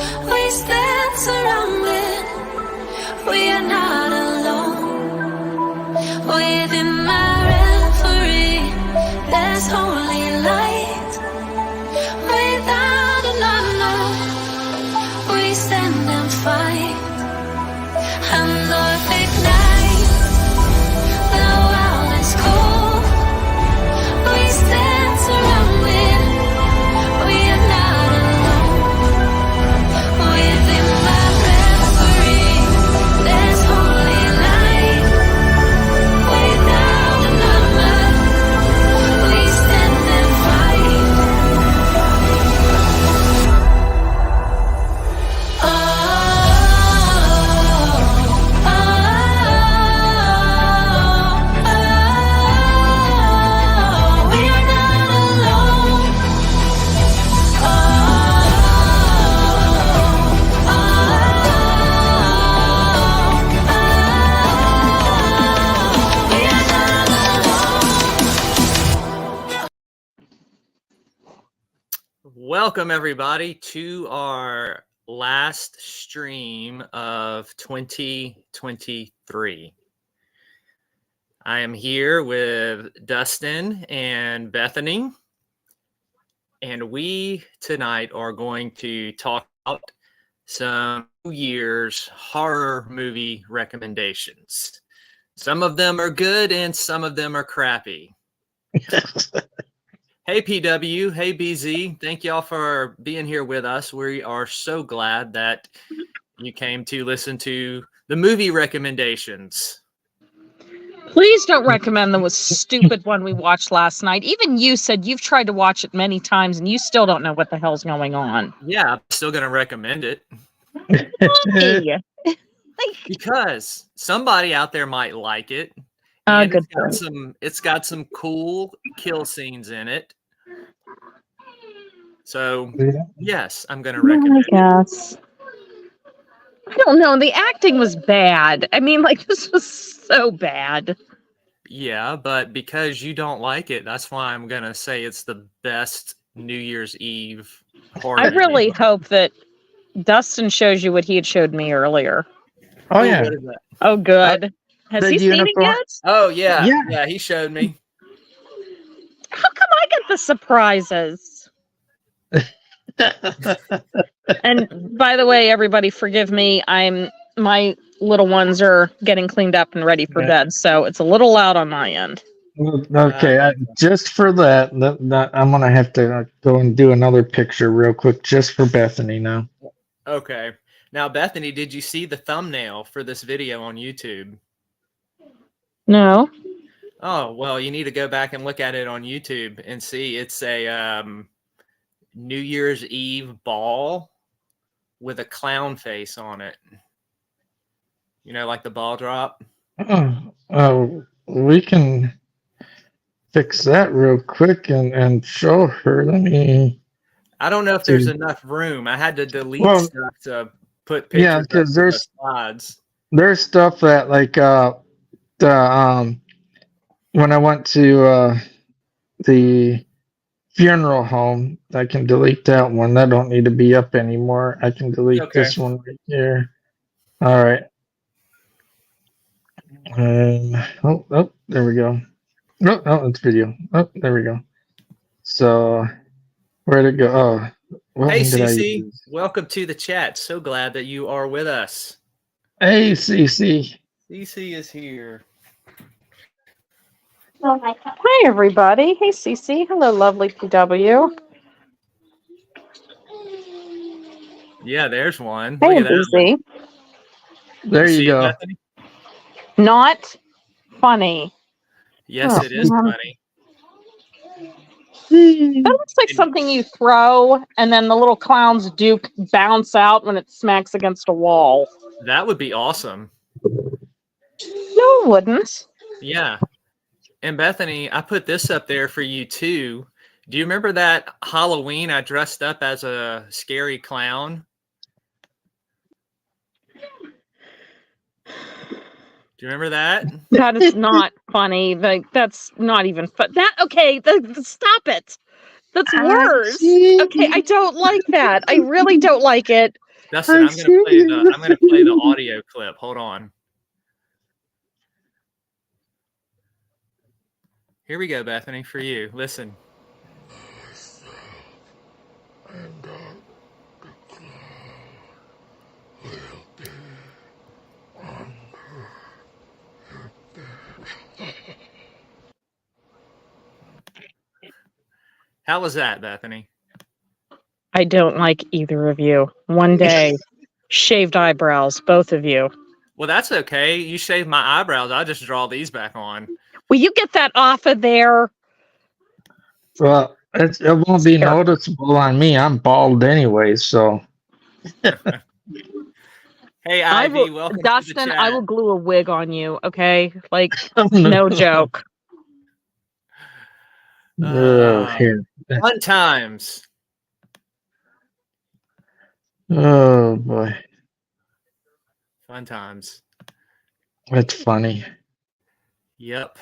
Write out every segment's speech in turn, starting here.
We stand surrounded. We are not alone. Within my reverie, there's only light. Without an unknown, we stand and fight. And North ignite. The world is cold. We stand surrounded. We are not alone. Within my reverie, there's only light. Without an unknown, we stand and fight. Oh, oh, oh, we are not alone. Oh, oh, we are not alone. Welcome, everybody, to our last stream of 2023. I am here with Dustin and Bethany, and we tonight are going to talk about some New Year's horror movie recommendations. Some of them are good and some of them are crappy. Hey, PW. Hey, BZ. Thank y'all for being here with us. We are so glad that you came to listen to the movie recommendations. Please don't recommend the stupid one we watched last night. Even you said you've tried to watch it many times and you still don't know what the hell's going on. Yeah, I'm still going to recommend it Hey. because somebody out there might like it. Oh, And good. it's got some cool kill scenes in it. So, yes, I'm going to recommend it. Yes. I don't know. The acting was bad. I mean, like, this was so bad. Yeah, but because you don't like it, that's why I'm going to say it's the best New Year's Eve horror I really movie. hope that Dustin shows you what he had showed me earlier. Oh yeah. What is that? Oh, good. Has the he seen it uniform- yet? Oh, yeah. Yeah. Yeah, he showed me. How come I get the surprises? And by the way, everybody, forgive me. My little ones are getting cleaned up and ready for bed, so it's a little loud on my end. Okay, just for that, I'm gonna have to go and do another picture real quick, just for Bethany now. Okay. Now, Bethany, did you see the thumbnail for this video on YouTube? No. Oh, well, you need to go back and look at it on YouTube and see. It's a New Year's Eve ball with a clown face on it. You know, like the ball drop. Oh, we can fix that real quick and show her. Let me. I don't know if there's enough room. I had to delete stuff to put pictures. Yeah, because of there's the slides. There's stuff that like when I went to the funeral home, I can delete that one. That don't need to be up anymore. I can delete this one right here. All right. Oh, there we go. No, it's video. Oh, there we go. So, where'd it go? Oh, what Hey, one did I Cece, use? welcome to the chat. So glad that you are with us. Hey, Cece. Cece is here. Hi, everybody. Hey, Cece. Hello, lovely PW. Yeah, there's one. Hey, Look at that one. Busy. There you see it, go. Bethany? Not funny. Yes, Oh, it is man. funny. That looks like something you throw, and then the little clowns do bounce out when it smacks against a wall. That would be awesome. No, it wouldn't. Yeah. And Bethany, I put this up there for you too. Do you remember that Halloween I dressed up as a scary clown? Do you remember that? That is not funny. That's not even fun. Stop it. That's worse. Okay, I don't like that. I really don't like it. Dustin, I I'm gonna play see. the audio clip. Hold on. Here we go, Bethany, for you. Listen. How was that, Bethany? I don't like either of you. One day, shaved eyebrows, both of you. Well, that's okay. You shave my eyebrows. I'll just draw these back on. Will you get that off of there? Well, it won't be Here. noticeable on me. I'm bald anyway, so. Hey, I Ivy, will, welcome to the Dustin, chat. I will glue a wig on you, okay? Like, no joke. Here. Fun times. Oh boy, Fun times. that's funny. Yep.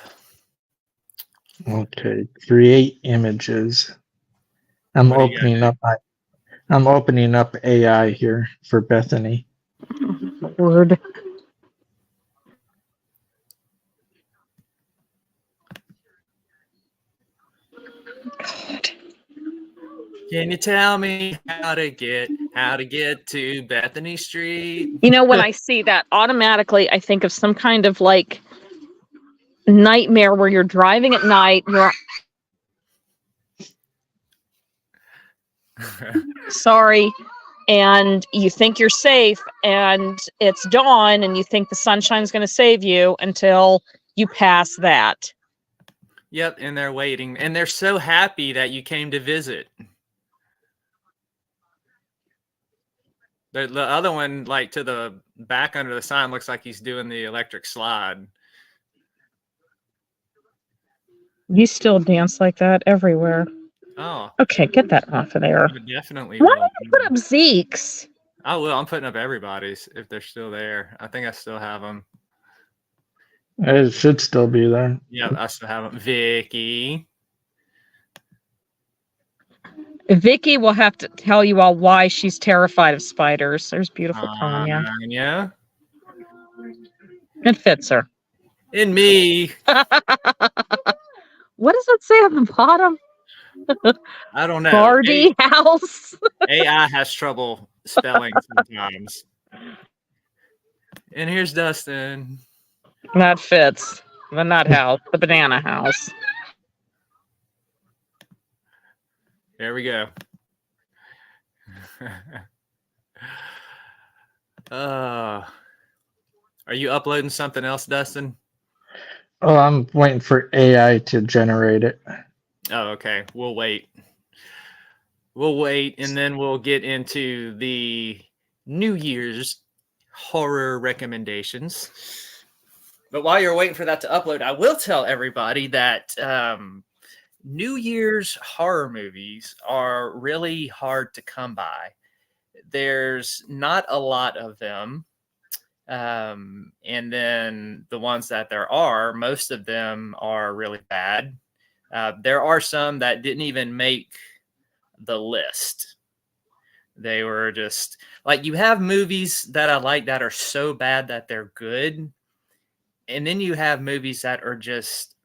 Okay, create images. I'm What do you got? opening up AI here for Bethany. Word. God. Can you tell me how to get to Bethany Street? You know, when I see that, automatically I think of some kind of like nightmare where you're driving at night, you're sorry, and you think you're safe, and it's dawn, and you think the sunshine's going to save you until you pass that. Yep, and they're waiting, and they're so happy that you came to visit. The other one, like to the back under the sign, looks like he's doing the electric slide. You still dance like that everywhere. Oh, Okay, get that off of there. I definitely Why will. did you put up Zeke's? I will. I'm putting up everybody's if they're still there. I think I still have them. It should still be there. Yeah, I still have them. Vickie. Vickie will have to tell you all why she's terrified of spiders. There's beautiful Tanya. Yeah. It fits her. And me. What does it say on the bottom? I don't know. Barbie house. AI has trouble spelling sometimes. And here's Dustin. That fits. The nut house. The banana house. There we go. Are you uploading something else, Dustin? Oh, I'm waiting for AI to generate it. Oh, okay. We'll wait. We'll wait, and then we'll get into the New Year's horror recommendations. But while you're waiting for that to upload, I will tell everybody that New Year's horror movies are really hard to come by. There's not a lot of them. And then the ones that there are, most of them are really bad. There are some that didn't even make the list. They were just like, you have movies that I like that are so bad that they're good. And then you have movies that are just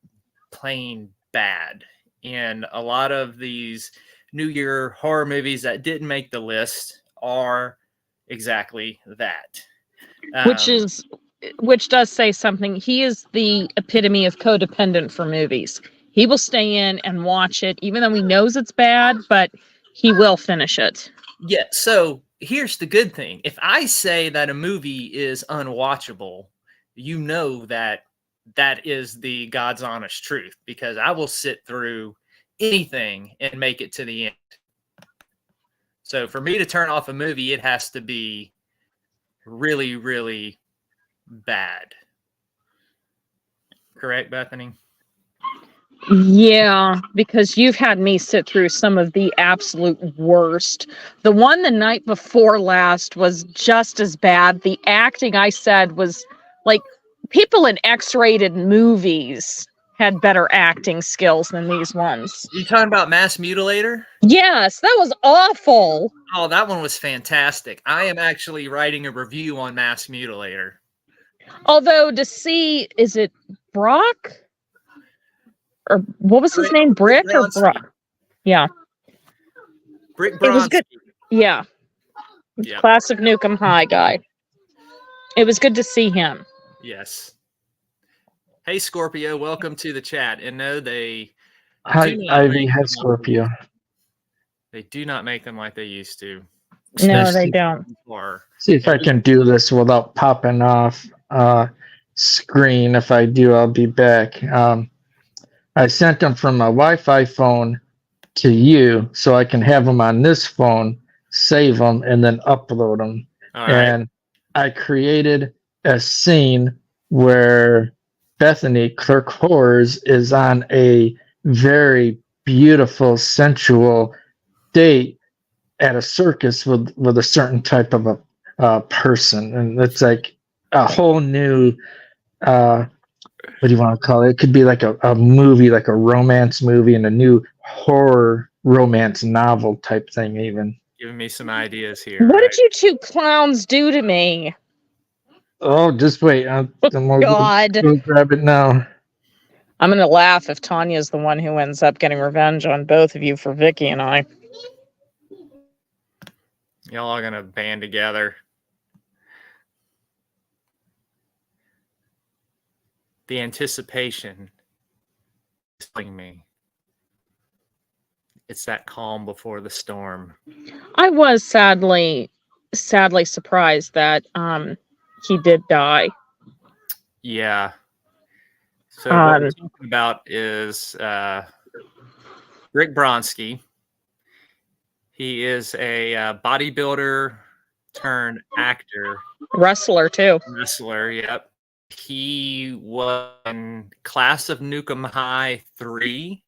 plain bad. And a lot of these New Year horror movies that didn't make the list are exactly that. Which does say something. He is the epitome of codependent for movies. He will stay in and watch it, even though he knows it's bad, but he will finish it. Yeah. So here's the good thing. If I say that a movie is unwatchable, you know that that is the God's honest truth, because I will sit through anything and make it to the end. So for me to turn off a movie, it has to be really, really bad. Correct, Bethany? Yeah, because you've had me sit through some of the absolute worst. The one the night before last was just as bad. The acting, I said, was like people in X-rated movies had better acting skills than these ones. You talking about Mass Mutilator? Yes, that was awful. Oh, that one was fantastic. I am actually writing a review on Mass Mutilator. Although to see, is it Brock? Or what was his name? Brick or Bronski. Brock? Yeah. Brick It was Bronski. good. Yeah. Yep. Classic Nukem High guy. It was good to see him. Yes. Hey, Scorpio, welcome to the chat. And no, they Hi, do not Ivy. make Hi, them Scorpio. They do not make them like they used to. No, Let's they see, don't. see if I can do this without popping off screen. If I do, I'll be back. I sent them from my Wi-Fi phone to you so I can have them on this phone, save them, and then upload them. All right. And I created a scene where Bethany, Clerk Horrors, is on a very beautiful, sensual date at a circus with a certain type of a person, and it's like a whole new what do you want to call it? It could be like a movie, like a romance movie, and a new horror romance novel type thing, even. Giving me some ideas here. What right? did you two clowns do to me? Oh, just wait. I'm gonna God. go grab it now. I'm going to laugh if Tanya's the one who ends up getting revenge on both of you for Vickie and I. Y'all are gonna band together. The anticipation is killing me. It's that calm before the storm. I was sadly surprised that he did die. Yeah. So what we're Um, talking about is Rick Bronski. He is a bodybuilder turned actor. wrestler too. Wrestler, yep. He won Class of Nukem High 3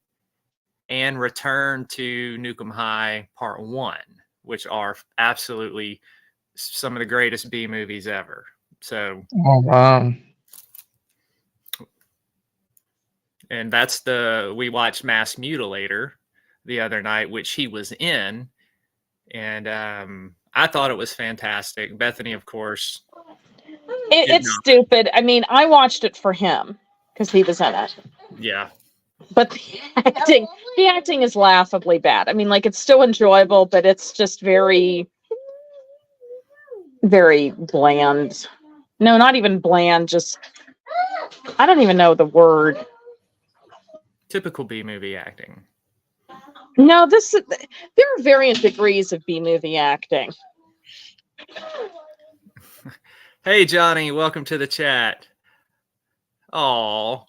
and Return to Nukem High Part 1, which are absolutely some of the greatest B movies ever. So, and that's we watched Mass Mutilator the other night, which he was in. And I thought it was fantastic. Bethany, of course. It's stupid. I mean, I watched it for him because he was in it. Yeah. But the acting is laughably bad. I mean, like, it's still enjoyable, but it's just very, very bland. No, not even bland. Just, I don't even know the word. Typical B movie acting. No, there are various degrees of B movie acting. Hey, Johnny, welcome to the chat. Oh,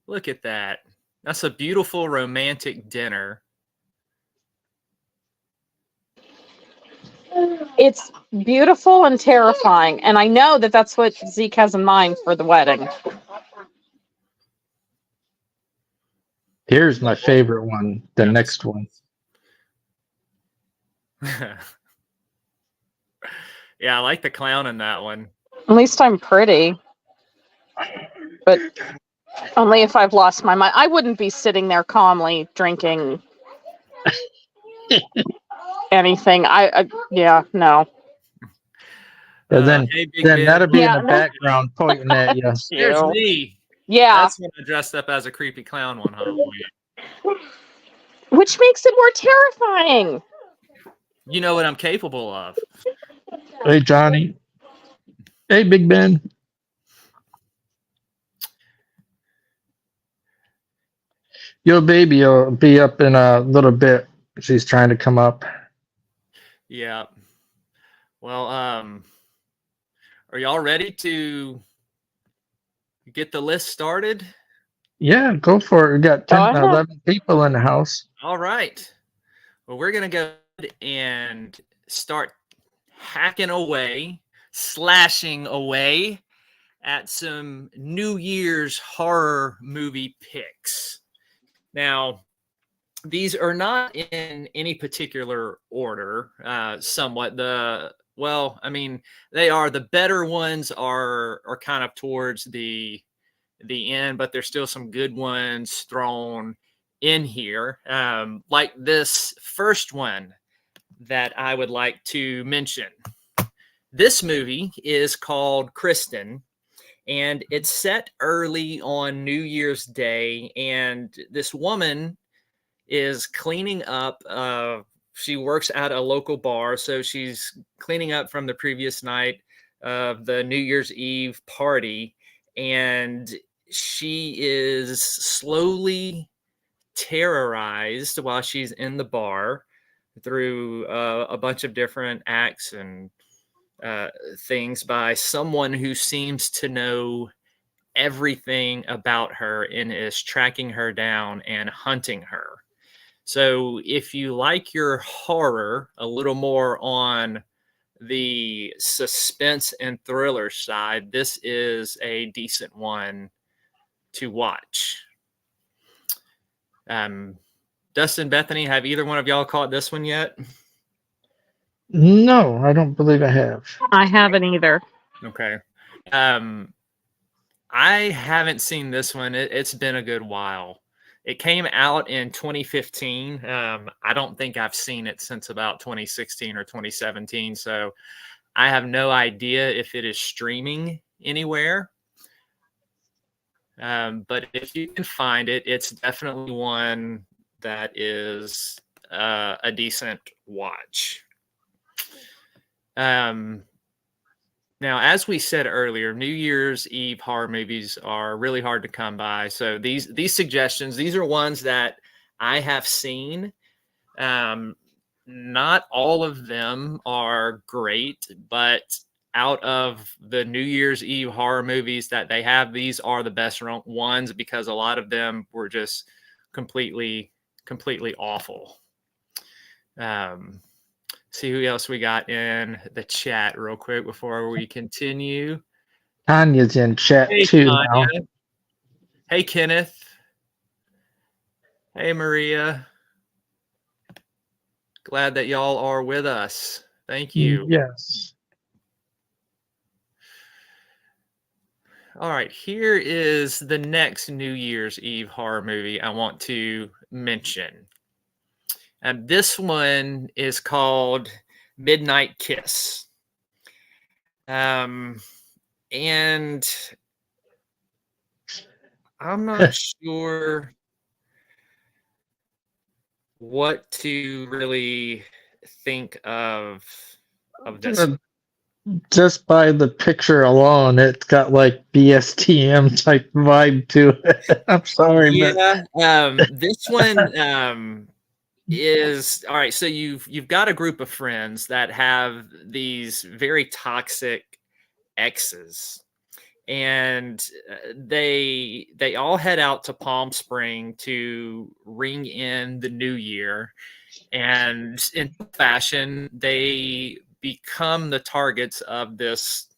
look at that. That's a beautiful romantic dinner. It's beautiful and terrifying. And I know that that's what Zeke has in mind for the wedding. Here's my favorite one, the next one. Yeah, I like the clown in that one. At least I'm pretty. But only if I've lost my mind. I wouldn't be sitting there calmly drinking anything. Yeah, no. And then hey, Big then Ben. that'll be Yeah, in the background pointing at you. There's me. Yeah. That's when I dressed up as a creepy clown one Halloween. Which makes it more terrifying. You know what I'm capable of. Hey, Johnny. Hey, Big Ben. Yo, baby, will be up in a little bit. She's trying to come up. Yeah. Well, are y'all ready to get the list started? Yeah, go for it. We got 10, 11 people in the house. All right. Well, we're going to go and start hacking away, slashing away at some New Year's horror movie picks. Now, these are not in any particular order. Somewhat they are. The better ones are kind of towards the the end, but there's still some good ones thrown in here. Like this first one that I would like to mention. This movie is called Kristen, and it's set early on New Year's Day, and this woman is cleaning up. She works at a local bar, so she's cleaning up from the previous night of the New Year's Eve party, and she is slowly terrorized while she's in the bar through a bunch of different acts and things by someone who seems to know everything about her and is tracking her down and hunting her. So if you like your horror a little more on the suspense and thriller side, this is a decent one to watch. Dustin, Bethany, have either one of y'all caught this one yet? No, I don't believe I have. I haven't either. Okay. I haven't seen this one. It's been a good while. It came out in 2015. I don't think I've seen it since about 2016 or 2017. So I have no idea if it is streaming anywhere. But if you can find it, it's definitely one that is a decent watch. Now, as we said earlier, New Year's Eve horror movies are really hard to come by. So these suggestions, these are ones that I have seen. Not all of them are great, but out of the New Year's Eve horror movies that they have, these are the best ones because a lot of them were just completely awful. See who else we got in the chat real quick before we continue. Tanya's in chat too now. Hey, Kenneth. Hey, Maria. Glad that y'all are with us. Thank you. Yes. All right, here is the next New Year's Eve horror movie I want to mention. And this one is called Midnight Kiss. And I'm not sure what to really think of this. Just by the picture alone, it's got like BSTM type vibe to it. I'm sorry, Yeah, this one is all right. So you've got a group of friends that have these very toxic exes, and they all head out to Palm Spring to ring in the new year, and in fashion they become the targets of this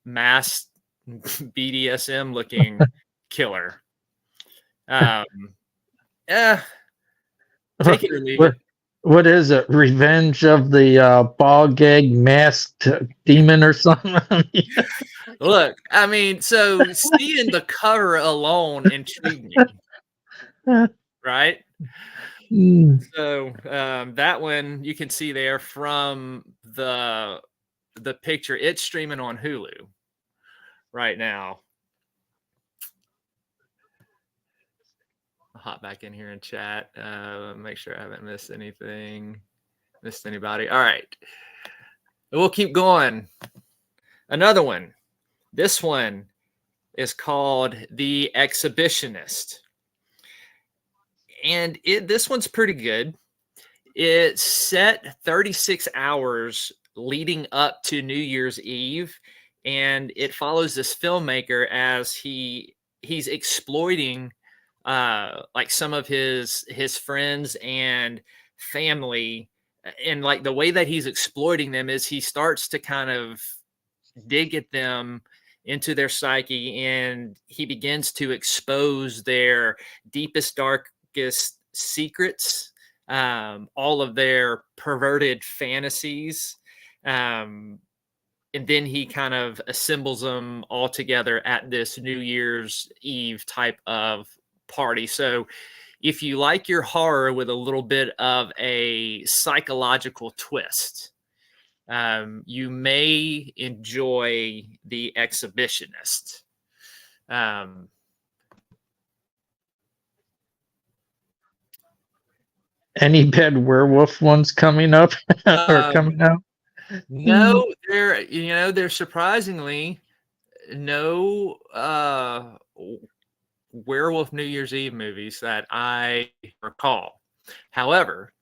mass BDSM looking killer. Take it or leave it. What is it? Revenge of the bog egg masked demon or something? Look, I mean, so seeing the cover alone intrigued me, right? So that one you can see there from the picture. It's streaming on Hulu right now. I'll hop back in here and chat. Make sure I haven't missed anything. Missed anybody? All right. We'll keep going. Another one. This one is called The Exhibitionist. And this one's pretty good. It's set 36 hours leading up to New Year's Eve. And it follows this filmmaker as he's exploiting like some of his friends and family, and like the way that he's exploiting them is he starts to kind of dig at them into their psyche, and he begins to expose their deepest, darkest secrets, all of their perverted fantasies. and then he kind of assembles them all together at this New Year's Eve type of party. So if you like your horror with a little bit of a psychological twist, you may enjoy The Exhibitionist. Any bad werewolf ones coming up or coming out? No, there's surprisingly no werewolf New Year's Eve movies that I recall. However,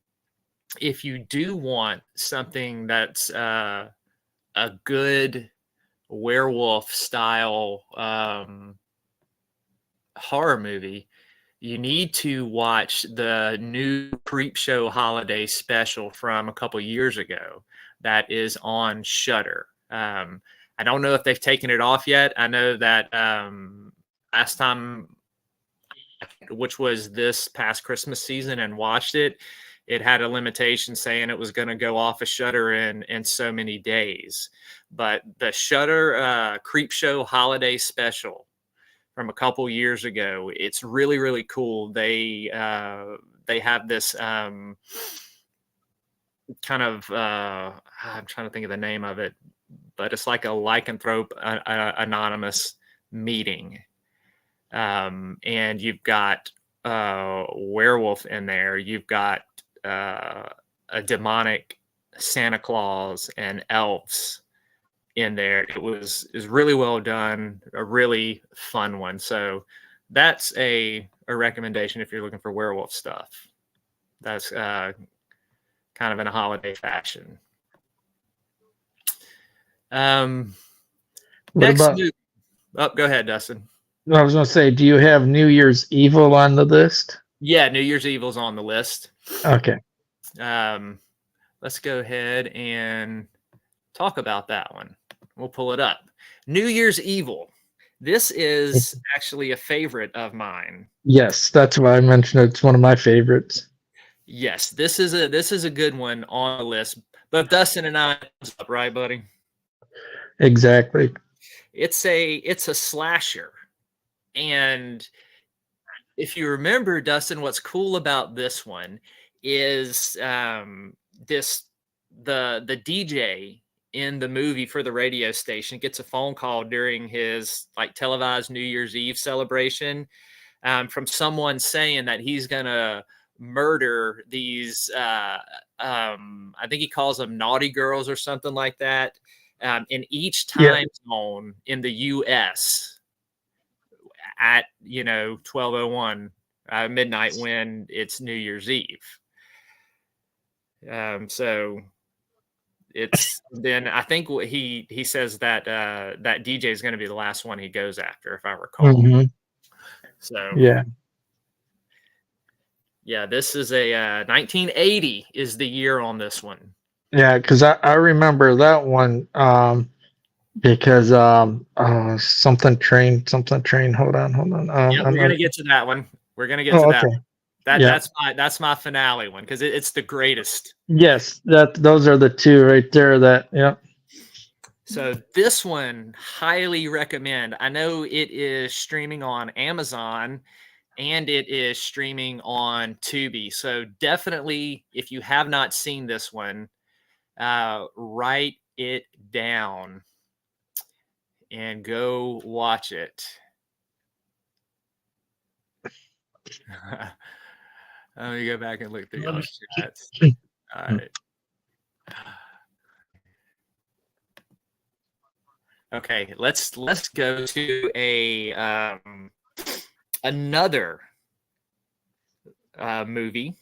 if you do want something that's a good werewolf style horror movie, you need to watch the new Creepshow holiday special from a couple years ago that is on Shudder. I don't know if they've taken it off yet. I know that last time, which was this past Christmas season, and watched it, it had a limitation saying it was going to go off of Shudder in so many days. But the Shudder Creepshow holiday special from a couple years ago, it's really, really cool. They have this kind of I'm trying to think of the name of it, but it's like a lycanthrope anonymous meeting, and you've got werewolf in there. You've got a demonic Santa Claus and elves in there. Is really well done, a really fun one. So that's a recommendation if you're looking for werewolf stuff. That's kind of in a holiday fashion. Next about, movie. Oh, go ahead, Dustin. I was going to say, do you have New Year's Evil on the list? Yeah, New Year's Evil's on the list. Okay. Let's go ahead and talk about that one. We'll pull it up. New Year's Evil. This is actually a favorite of mine. Yes, that's why I mentioned it. It's one of my favorites. Yes, this is a good one on the list. But Dustin and I, right, buddy? Exactly. It's a slasher. And if you remember, Dustin, what's cool about this one is the DJ in the movie for the radio station gets a phone call during his like televised New Year's Eve celebration from someone saying that he's gonna murder these I think he calls them naughty girls or something like that, in each time zone in the US at 12:01 midnight when it's New Year's Eve. So it's then I think what he says that that DJ is going to be the last one he goes after, if I recall. Mm-hmm. So yeah, this is a 1980 is the year on this one. Yeah, because I remember that one because something train. Hold on. We're gonna get to that one. We're gonna get to that one. That's my finale one because it's the greatest. Yes, those are the two right there. So this one, highly recommend. I know it is streaming on Amazon and it is streaming on Tubi. So definitely, if you have not seen this one, write it down and go watch it. Let me go back and look through your chats. All right. Okay, let's go to a another movie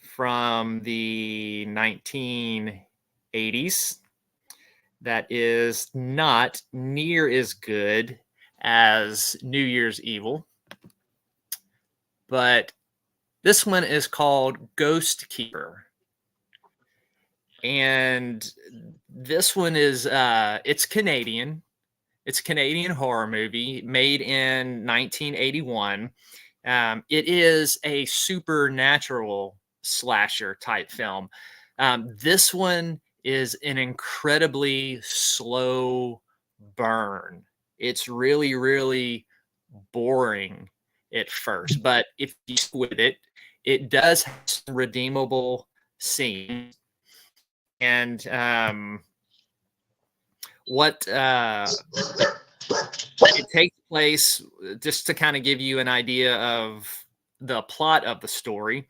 from the 1980s that is not near as good as New Year's Evil, but this one is called Ghost Keeper. And this one is it's Canadian. It's a Canadian horror movie made in 1981. It is a supernatural slasher type film. This one is an incredibly slow burn. It's really, really boring at first, but if you stick with it, it does have some redeemable scenes. And what it takes place, just to kind of give you an idea of the plot of the story,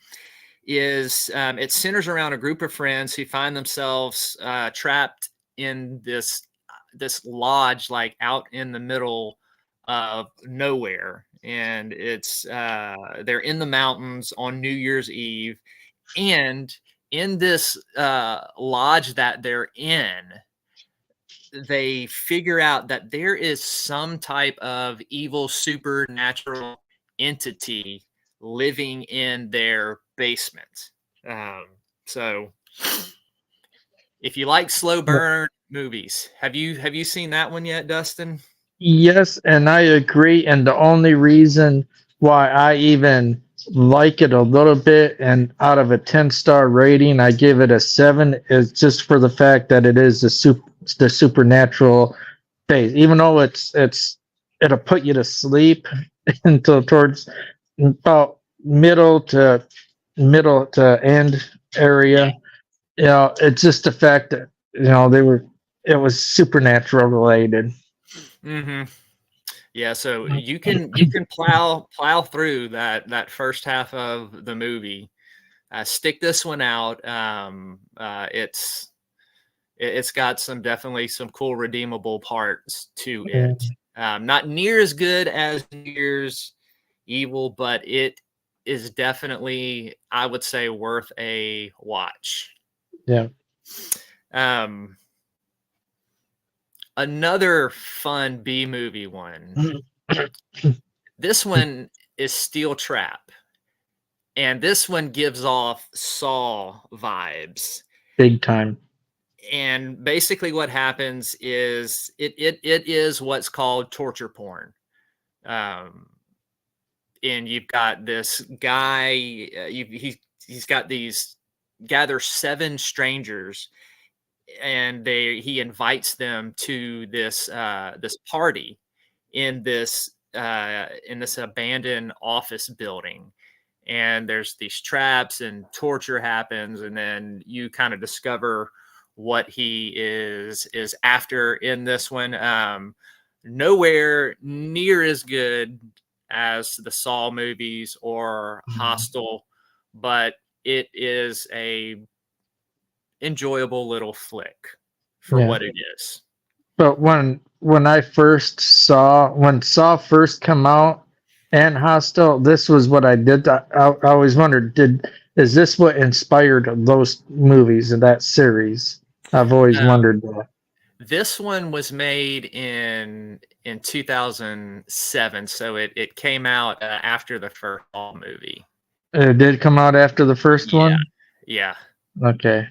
is it centers around a group of friends who find themselves trapped in this lodge, like out in the middle of nowhere, and it's they're in the mountains on New Year's Eve, and in this lodge that they're in, they figure out that there is some type of evil supernatural entity living in their basement. So if you like slow burn movies, have you seen that one yet, Dustin? Yes, and I agree. And the only reason why I even like it a little bit, and out of a 10-star rating, I give it a 7, is just for the fact that it is the supernatural phase. Even though it'll put you to sleep until towards about middle to end area. You know, it's just the fact that it was supernatural related. Mm-hmm. Yeah, so you can plow through that first half of the movie. Stick this one out. It's got definitely some cool redeemable parts to it. Not near as good as New Year's Evil, but it is definitely, I would say, worth a watch. Yeah. Another fun B movie one. This one is Steel Trap, and this one gives off Saw vibes, big time. And basically, what happens is it is what's called torture porn. And you've got this guy. He's got these gather 7 strangers, and he invites them to this party in this abandoned office building, and there's these traps and torture happens, and then you kind of discover what he is after in this one. Nowhere near as good as the Saw movies or Hostel, but it is a enjoyable little flick for what it is. But when Saw first come out and Hostel, this was what I did. I always wondered, is this what inspired those movies in that series? I've always wondered that. This one was made in 2007, so it came out after the first Saw movie. It did come out after the first one? Yeah. Okay.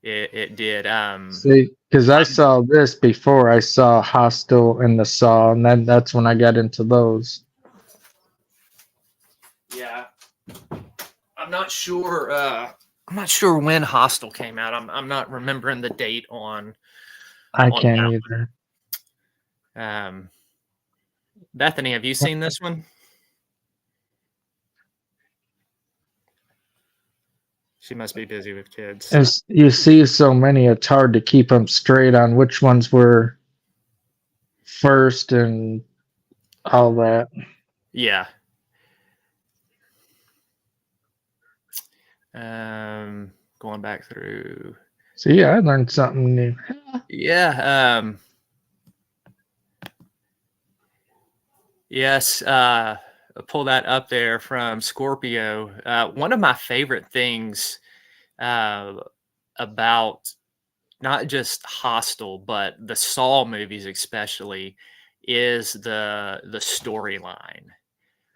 It did. See, because I saw this before I saw Hostel and the Saw, and that's when I got into those. Yeah. I'm not sure when Hostel came out. I'm not remembering the date on. I can't either. Bethany, have you seen this one? She must be busy with kids. As you see so many, it's hard to keep them straight on which ones were first and all that. Yeah. Going back through. So yeah, I learned something new. Yeah. Yes. Pull that up there from Scorpio. One of my favorite things about not just Hostel, but the Saw movies especially, is the storyline.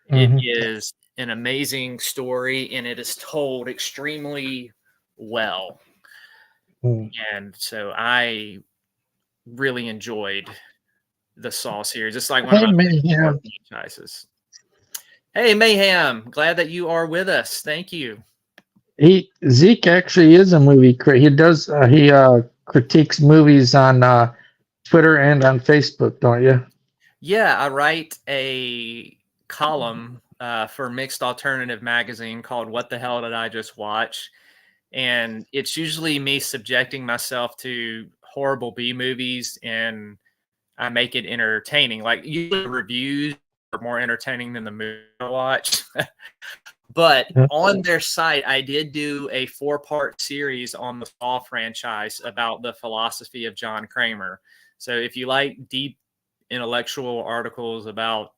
It is an amazing story, and it is told extremely well. And so I really enjoyed the Saw series. It's like one of my favorite franchises. Hey, Mayhem. Glad that you are with us. Thank you. Zeke actually is a movie critic. He does critiques movies on Twitter and on Facebook, don't you? Yeah, I write a column for Mixed Alternative magazine called "What the Hell Did I Just Watch?" And it's usually me subjecting myself to horrible B movies, and I make it entertaining. Like usually reviews are more entertaining than the movie I watch. But Yeah. on their site, I did do a 4-part series on the Saw franchise about the philosophy of John Kramer. So if you like deep intellectual articles about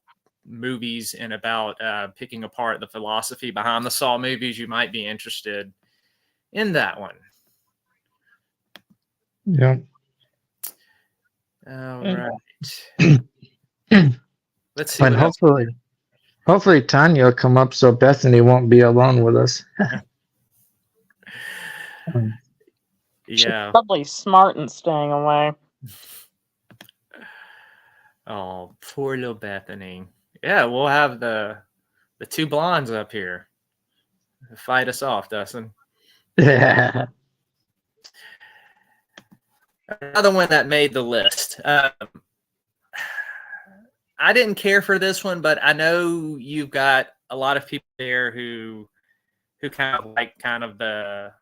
movies and about picking apart the philosophy behind the Saw movies, you might be interested in that one. Yeah. All right. Let's see. And What else? hopefully Tanya will come up so Bethany won't be alone with us. Yeah. Probably smart and staying away. Oh, poor little Bethany. Yeah, we'll have the two blondes up here fight us off, Dustin. Yeah. Another one that made the list. I didn't care for this one, but I know you've got a lot of people there who kind of like the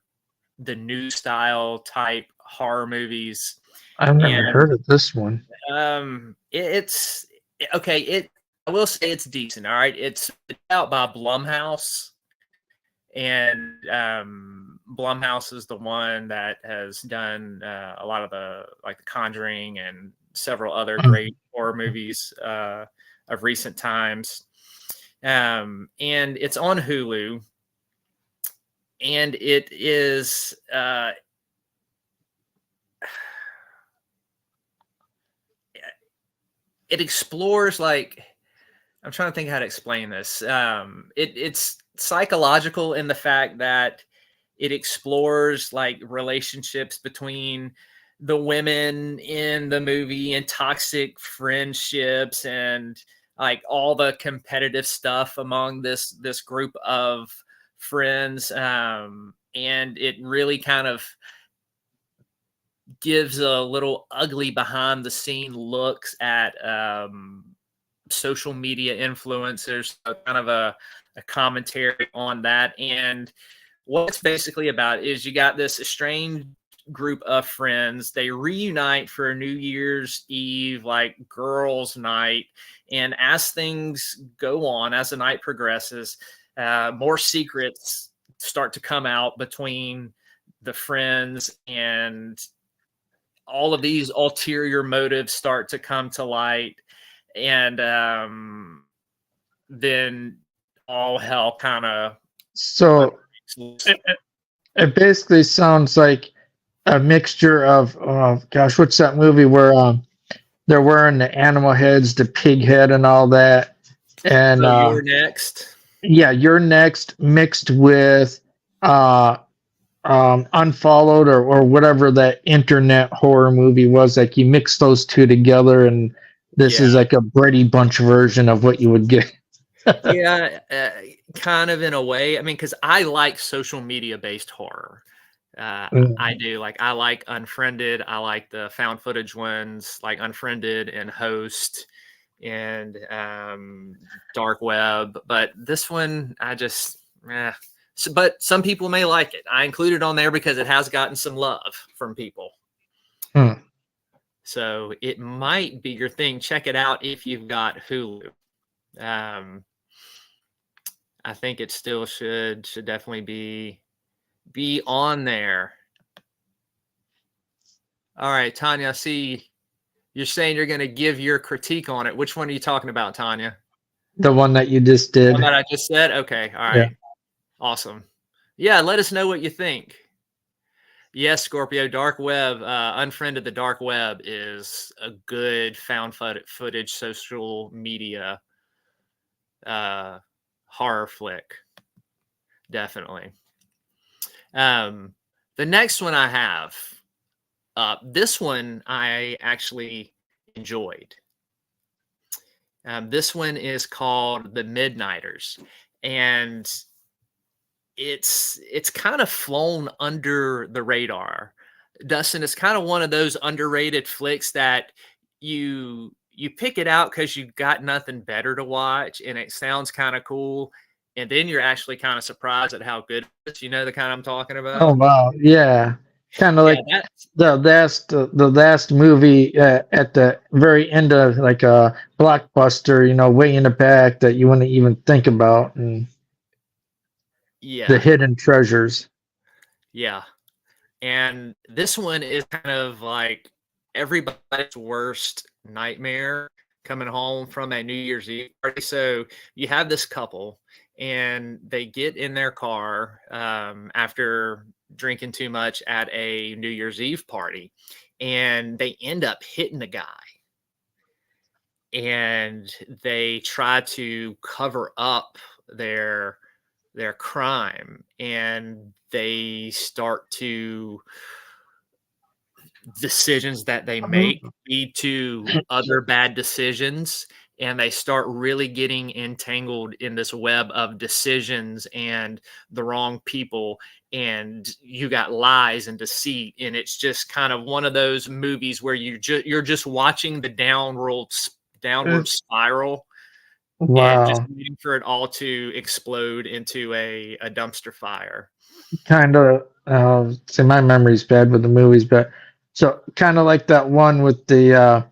new style type horror movies. I've never heard of this one. It's okay. I will say it's decent. All right, it's out by Blumhouse, and Blumhouse is the one that has done a lot of the Conjuring and several other great horror movies of recent times. And it's on Hulu, and it is it explores I'm trying to think how to explain this. It's psychological in the fact that it explores relationships between the women in the movie and toxic friendships and all the competitive stuff among this group of friends. And it really kind of gives a little ugly behind the scene looks at social media influencers, so kind of a commentary on that. And what it's basically about is you got this estranged group of friends. They reunite for a New Year's Eve, girls' night. And as things go on, as the night progresses, more secrets start to come out between the friends, and all of these ulterior motives start to come to light. And then all hell kind of. So it basically sounds like a mixture of, gosh, what's that movie where they're wearing the animal heads, the pig head, and all that? And So You're Next. Yeah, You're Next mixed with Unfollowed or whatever that internet horror movie was. You mix those two together, and this is like a Brady Bunch version of what you would get. Yeah, kind of in a way. I mean, because I like social media based horror. I do. I like Unfriended. I like the found footage ones, like Unfriended and Host and Dark Web. But this one, I just, but some people may like it. I included it on there because it has gotten some love from people. So it might be your thing. Check it out if you've got Hulu. I think it still should definitely be on there. All right, Tanya, I see you're saying you're going to give your critique on it. Which one are you talking about, Tanya? The one that you just did. The one that I just said? Okay, all right. Yeah. Awesome. Yeah, let us know what you think. Yes, Scorpio, Dark Web, Unfriended the Dark Web is a good found footage social media horror flick. Definitely. The next one I have, this one I actually enjoyed. This one is called The Midnighters, and it's kind of flown under the radar. Dustin, it's kind of one of those underrated flicks that you pick it out because you've got nothing better to watch, and it sounds kind of cool, and then you're actually kind of surprised at how good it is. You know the kind I'm talking Oh about? wow, yeah, kind of Yeah, like that's the last movie at the very end of like a blockbuster, way in the back that you wouldn't even think about, and the yeah, hidden treasures. yeah. And this one is kind of like everybody's worst nightmare coming home from a New Year's Eve party. So you have this couple, and they get in their car after drinking too much at a New Year's Eve party, and they end up hitting the guy. And they try to cover up their crime, and they start to decisions that they make lead to other bad decisions, and they start really getting entangled in this web of decisions and the wrong people, and you got lies and deceit, and it's just kind of one of those movies where you're just watching the downward spiral and just Wow, waiting for it all to explode into a dumpster fire. kind of. See, my memory's bad with the movies, but so kind of like that one with the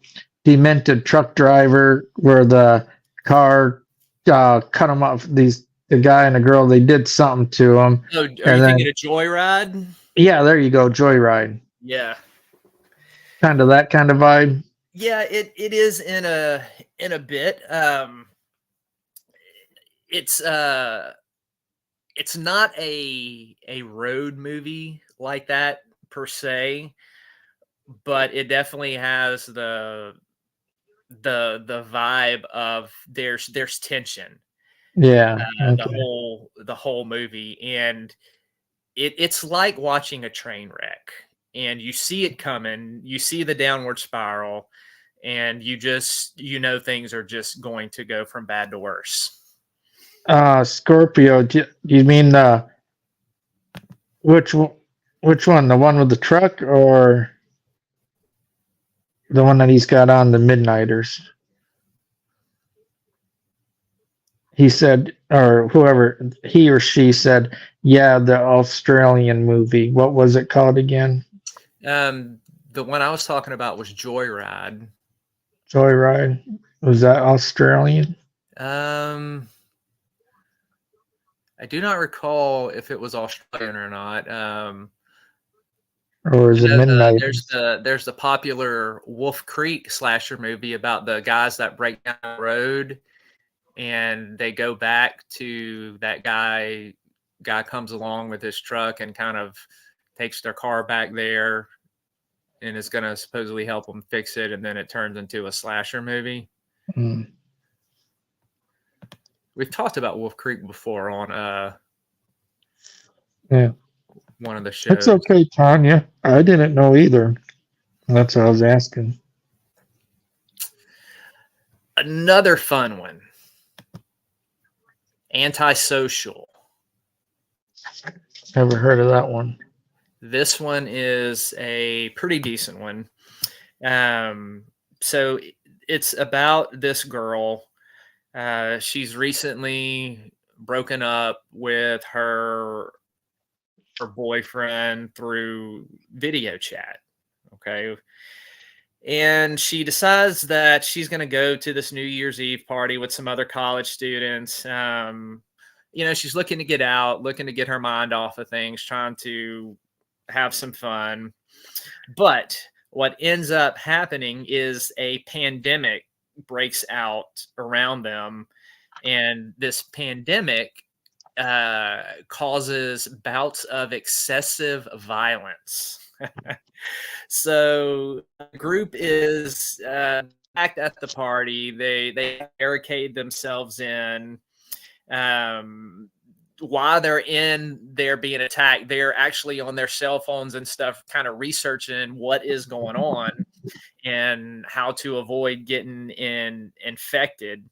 demented truck driver where the car cut him off. The guy and the girl, they did something to him, Oh, are and you then thinking of Joyride? yeah, there you go, Joyride. Yeah. Kind of that kind of vibe. Yeah, it is in a bit. It's it's not a road movie like that per se, but it definitely has the vibe of there's tension Yeah. Okay. the whole movie, and it's like watching a train wreck, and you see it coming, you see the downward spiral, and things are just going to go from bad to worse. Scorpio. Do you mean which one? Which one? The one with the truck, or the one that he's got on the Midnighters? He said, or whoever he or she said, yeah, the Australian movie. What was it called again? The one I was talking about was Joyride. Joyride. Was that Australian? I do not recall if it was Australian or not. Or is it Midnighters? There's the popular Wolf Creek slasher movie about the guys that break down the road, and they go back to that guy. Guy comes along with his truck and kind of takes their car back there, and is going to supposedly help them fix it, and then it turns into a slasher movie. Mm. We've talked about Wolf Creek before on Yeah. one of the shows. It's okay, Tanya. I didn't know either. That's what I was asking. Another fun one. Antisocial. Never heard of that one. This one is a pretty decent one. So it's about this girl. She's recently broken up with her boyfriend through video chat. Okay. And she decides that she's going to go to this New Year's Eve party with some other college students. She's looking to get out, looking to get her mind off of things, trying to have some fun. But what ends up happening is a pandemic breaks out around them. And this pandemic causes bouts of excessive violence. So the group is packed at the party. They barricade themselves in. While they're in there being attacked, they're actually on their cell phones and stuff, kind of researching what is going on and how to avoid getting infected.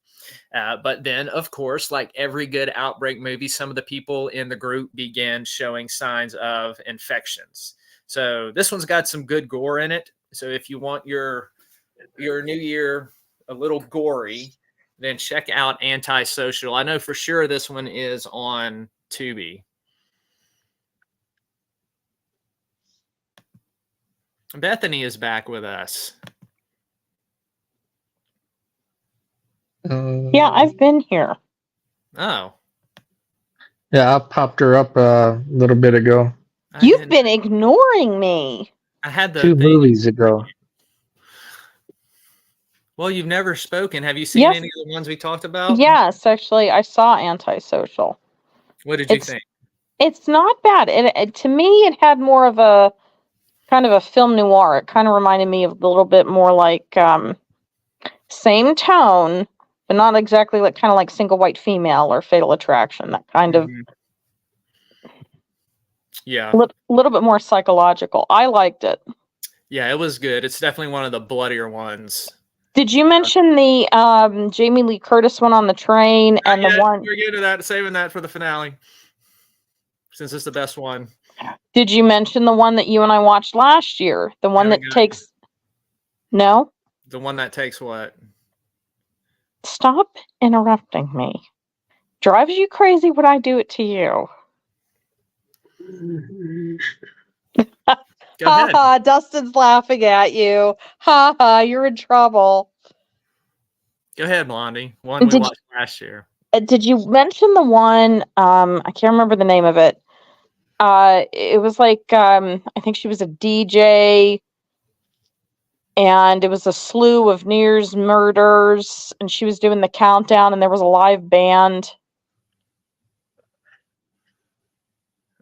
But then, of course, like every good outbreak movie, some of the people in the group began showing signs of infections. So this one's got some good gore in it. So if you want your New Year a little gory, then check out Antisocial. I know for sure this one is on Tubi. Bethany is back with us. Yeah, I've been here. Oh. Yeah, I popped her up a little bit ago. You've been ignoring me. I had the 2 thing. movies ago. Well, you've never spoken. Have you seen Yes. any of the ones we talked about? Yes, actually, I saw Antisocial. What did you think? It's not bad. To me, it had more of a kind of a film noir. It kind of reminded me of a little bit more like same tone, but not exactly like kind of like Single White Female or Fatal Attraction. That kind of yeah, little bit more psychological. I liked it. Yeah, it was good. It's definitely one of the bloodier ones. Did you mention the Jamie Lee Curtis one on the train and the one? We're getting to that, saving that for the finale, since it's the best one. Did you mention the one that you and I watched last year? The one that takes. No. The one that takes what? Stop interrupting me. Drives you crazy when I do it to you. Go ahead. Ha ha, Dustin's laughing at you. Ha ha, you're in trouble. Go ahead, Blondie. One we watched last year. Did you mention the one, I can't remember the name of it. It was like, I think she was a DJ, and it was a slew of New Year's murders, and she was doing the countdown, and there was a live band.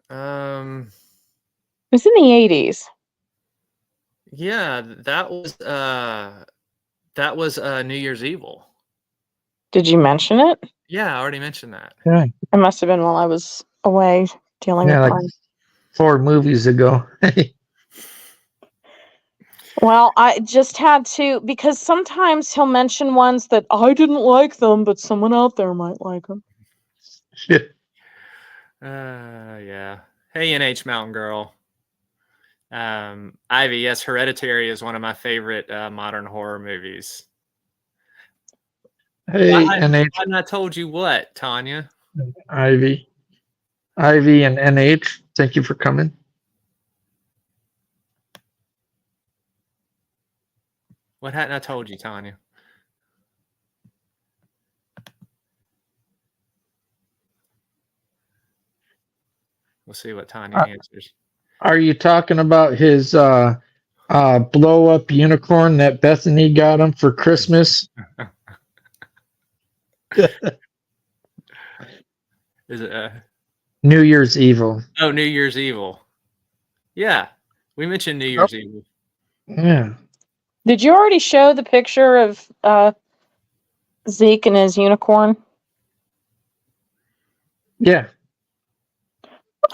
It was in the 80s. Yeah, that was New Year's Evil. Did you mention it? Yeah, I already mentioned that. Yeah. It must have been while I was away dealing with like mine. 4 movies ago. Well, I just had to, because sometimes he'll mention ones that I didn't like them, but someone out there might like them. Shit. Yeah. Hey, NH Mountain Girl. Ivy, yes, Hereditary is one of my favorite modern horror movies. Hey, NH. And I told you what, Tanya? Ivy and NH, thank you for coming. What hadn't I told you, Tanya? We'll see what Tanya answers. Are you talking about his blow up unicorn that Bethany got him for Christmas? Is it New Year's Evil? Oh, New Year's Evil. Yeah, we mentioned New Year's Evil. Yeah. Did you already show the picture of Zeke and his unicorn? Yeah.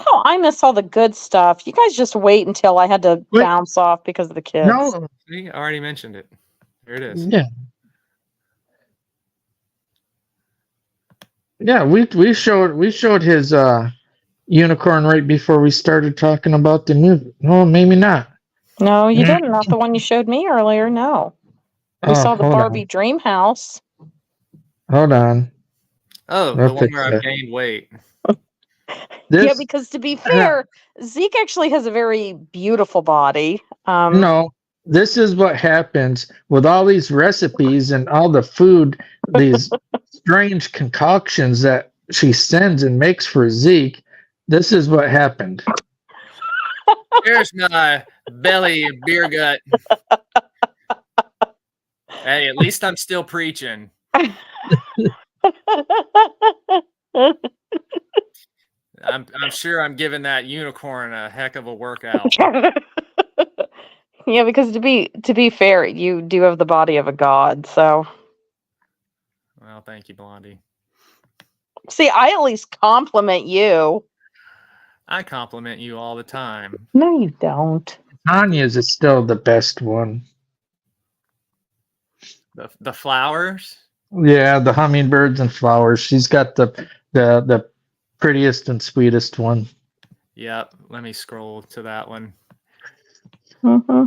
Oh, I miss all the good stuff. You guys just wait until I had to bounce off because of the kids. No. See, I already mentioned it. There it is. Yeah. Yeah, we showed his unicorn right before we started talking about the movie. No, maybe not. No, you didn't. Not the one you showed me earlier. No. We saw the Barbie Dream House. Hold on. Oh, the one where I've gained weight. Yeah, because to be fair, Zeke actually has a very beautiful body. No, this is what happens with all these recipes and all the food, these strange concoctions that she sends and makes for Zeke. This is what happened. There's my belly and beer gut. Hey, at least I'm still preaching. I'm sure I'm giving that unicorn a heck of a workout. Yeah, because to be fair, you do have the body of a god, so. Well, thank you, Blondie. See, I at least compliment you. I compliment you all the time. No, you don't. Tanya's is still the best one. The flowers? Yeah, the hummingbirds and flowers. She's got the prettiest and sweetest one. Yep. Let me scroll to that one. Mm-hmm.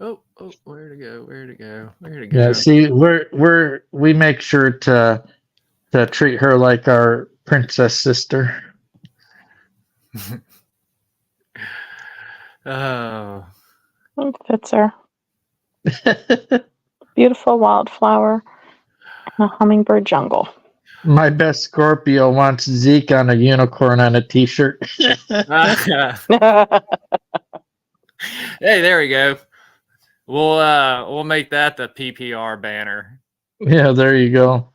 Oh, where to go? Where to go? Where to Yeah, go? see, we make sure to treat her like our princess sister. Oh, It fits her. Beautiful wildflower in a hummingbird jungle. My best Scorpio wants Zeke on a unicorn on a t-shirt. hey, there we go. We'll make that the PPR banner. Yeah, there you go.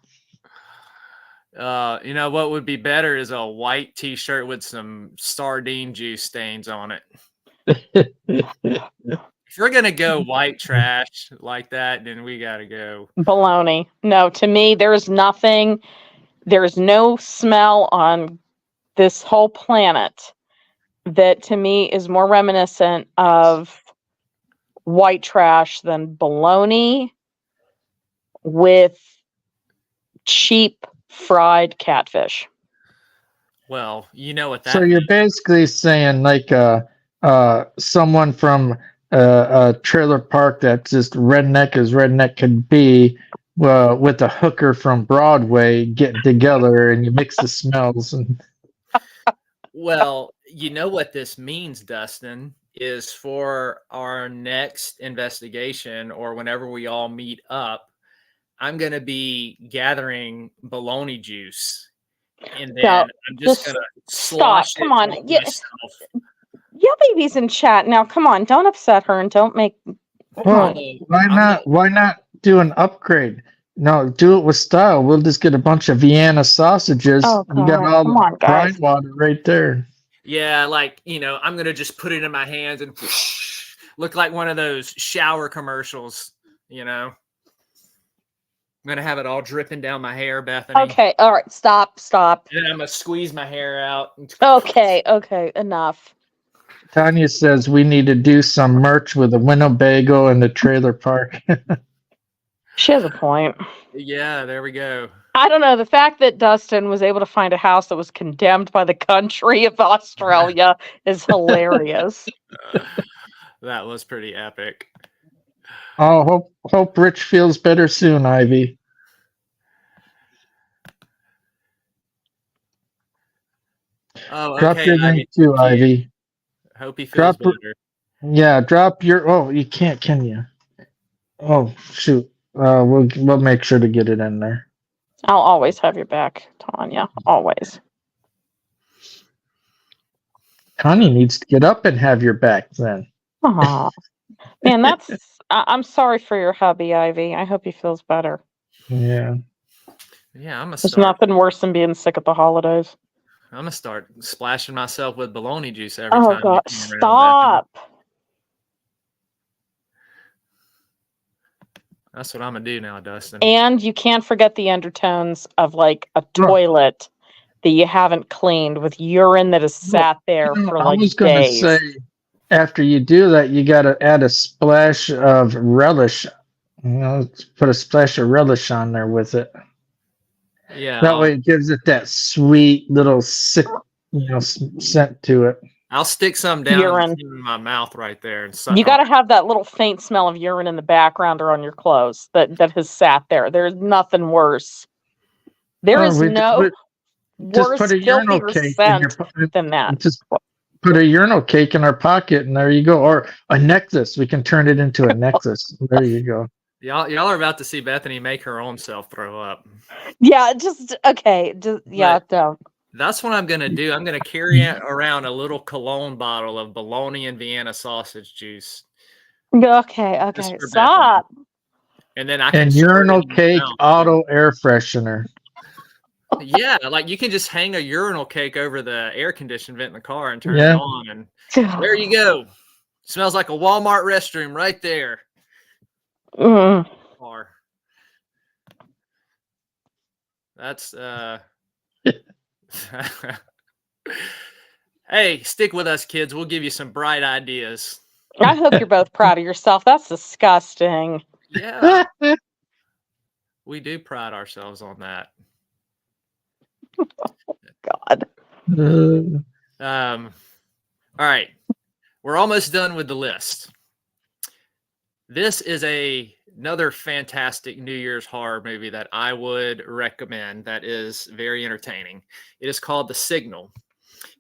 You know what would be better is a white T-shirt with some sardine juice stains on it. If we're gonna go white trash like that, then we gotta go. Baloney. No, to me, there's nothing. There's no smell on this whole planet that to me is more reminiscent of white trash than bologna with cheap fried catfish. Well, you know what that So you're basically saying like someone from a trailer park that's just redneck as redneck could be, with a hooker from Broadway getting together, and you mix the smells. And Well, you know what this means, Dustin, is for our next investigation or whenever we all meet up, I'm going to be gathering bologna juice. And then No, I'm just just going to stop. slosh Come it on. on Yeah, myself. your baby's in chat now. Come on, don't upset her and don't make. well, why I'm not? Why not do an upgrade? No, do it with style. We'll just get a bunch of Vienna sausages. Oh You got God, all come the on, brine guys. water right there. Yeah, like, I'm going to just put it in my hands and look like one of those shower commercials, I'm going to have it all dripping down my hair, Bethany. Okay, all right, stop. And then I'm going to squeeze my hair out. Okay, enough. Tanya says we need to do some merch with a Winnebago and the trailer park. She has a point. Yeah, there we go. I don't know. The fact that Dustin was able to find a house that was condemned by the country of Australia is hilarious. That was pretty epic. Oh, hope Rich feels better soon, Ivy. Oh, Drop okay, your Ivy. link too, Ivy. Hope he feels better. Yeah, drop your. Oh, you can't, can you? Oh, shoot. We'll make sure to get it in there. I'll always have your back, Tanya. Always. Connie needs to get up and have your back then. Aw. Man, I'm sorry for your hubby, Ivy. I hope he feels better. Yeah. Yeah, There's nothing worse than being sick at the holidays. I'm gonna start splashing myself with bologna juice every Oh time. God, you come around, stop. That's what I'm gonna do now, Dustin. And you can't forget the undertones of like a toilet that you haven't cleaned with urine that has sat there for like I was going to days. say, after you do that, you got to add a splash of relish. Put a splash of relish on there with it. Yeah, That way it gives it that sweet little sick, scent to it. I'll stick some down Urine. in my mouth right there and suck. You got to have that little faint smell of urine in the background or on your clothes that has sat there. There's nothing worse. There is no just worse, put a urinal cake in your than that. Just put a urinal cake in our pocket, and there you go. Or a necklace. We can turn it into a necklace. There you go. Y'all are about to see Bethany make her own self throw up. Yeah, just okay. Don't. That's what I'm gonna do. I'm gonna carry around a little cologne bottle of bologna and Vienna sausage juice. Okay. Stop. Bethany. And then I can And urinal cake auto air freshener. Yeah, like you can just hang a urinal cake over the air conditioning vent in the car and turn it on, and there you go. Smells like a Walmart restroom right there. Car. That's Hey, stick with us, kids. We'll give you some bright ideas. I hope you're both proud of yourself. That's disgusting. Yeah. We do pride ourselves on that. God. All right. we're almost done with the list. This is another fantastic New Year's horror movie that I would recommend that is very entertaining. It is called The Signal.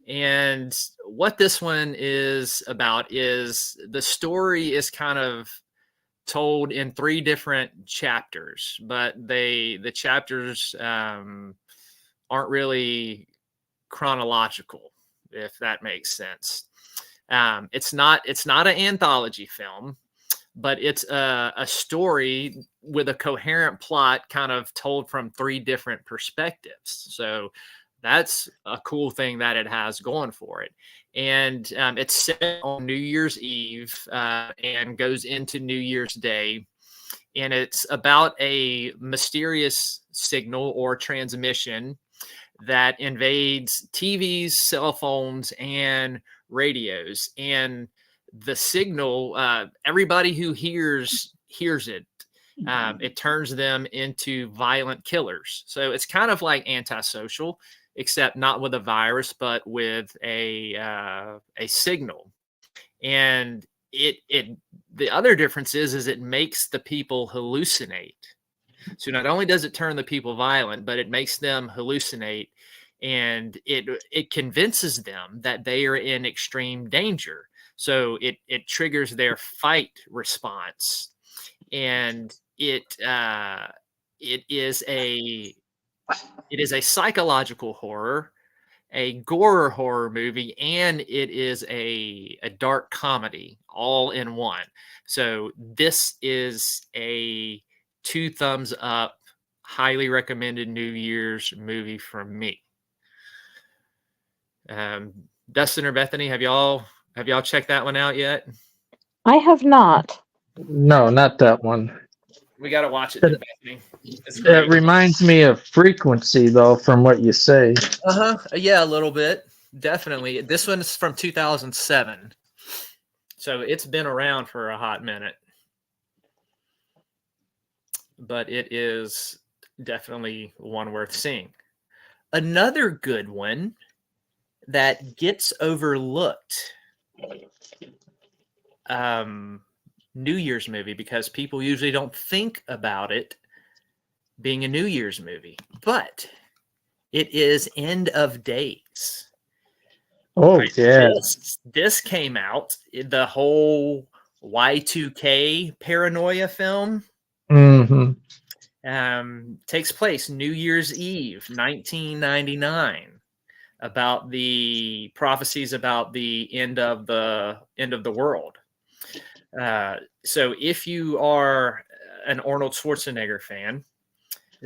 And what this one is about is the story is kind of told in 3 different chapters, but the chapters aren't really chronological, if that makes sense. It's not an anthology film, but it's a story with a coherent plot kind of told from 3 different perspectives. So that's a cool thing that it has going for it. And it's set on New Year's Eve and goes into New Year's Day. And it's about a mysterious signal or transmission that invades TVs, cell phones, and radios. And the signal, everybody who hears it, it turns them into violent killers. So it's kind of like Antisocial, except not with a virus, but with a signal. And the other difference is it makes the people hallucinate. So not only does it turn the people violent, but it makes them hallucinate, and it convinces them that they are in extreme danger. So it triggers their fight response, and it is a psychological horror, a gore horror movie, and it is a dark comedy all in one. So this is a 2 thumbs up, highly recommended New Year's movie from me. Dustin or Bethany, have y'all checked that one out yet? I have not. No, not that one. We got to watch it, Bethany. It's It great. reminds me of Frequency, though, from what you say. Yeah, a little bit. Definitely. This one's from 2007. So it's been around for a hot minute. But it is definitely one worth seeing. Another good one that gets overlooked, New Year's movie, because people usually don't think about it being a New Year's movie, but it is End of Days. Oh, Right? yeah. This came out, the whole Y2K paranoia film. Mm-hmm. Takes place New Year's Eve, 1999, about the prophecies about the end of the world. So if you are an Arnold Schwarzenegger fan,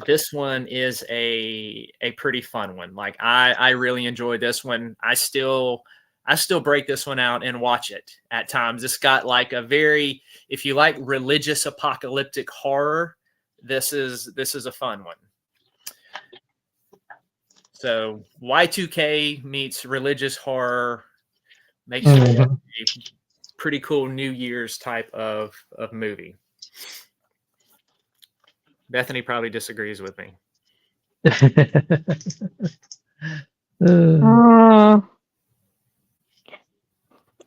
this one is a pretty fun one. Like I really enjoy this one. I still break this one out and watch it at times. It's got like if you like religious apocalyptic horror, this is a fun one. So Y2K meets religious horror makes it a pretty cool New Year's type of movie. Bethany probably disagrees with me.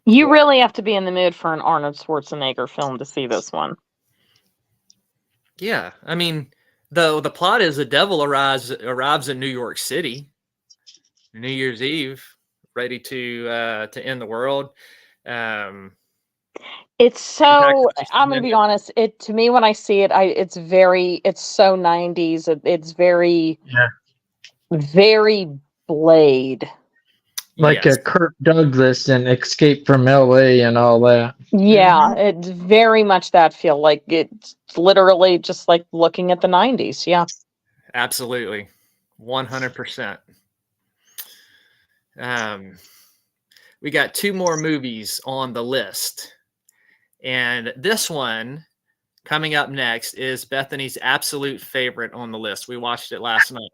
You really have to be in the mood for an Arnold Schwarzenegger film to see this one. Yeah, I mean, the plot is the devil arrives in New York City, New Year's Eve, ready to end the world. It's so, I'm going to be honest, to me, when I see it, it's so 90s. It's very, very Blade. Like a Kirk Douglas and Escape from LA and all that. Yeah, it's very much that feel. Like it's literally just like looking at the 90s. Yeah. Absolutely. 100%. We got 2 more movies on the list. And this one coming up next is Bethany's absolute favorite on the list. We watched it last night.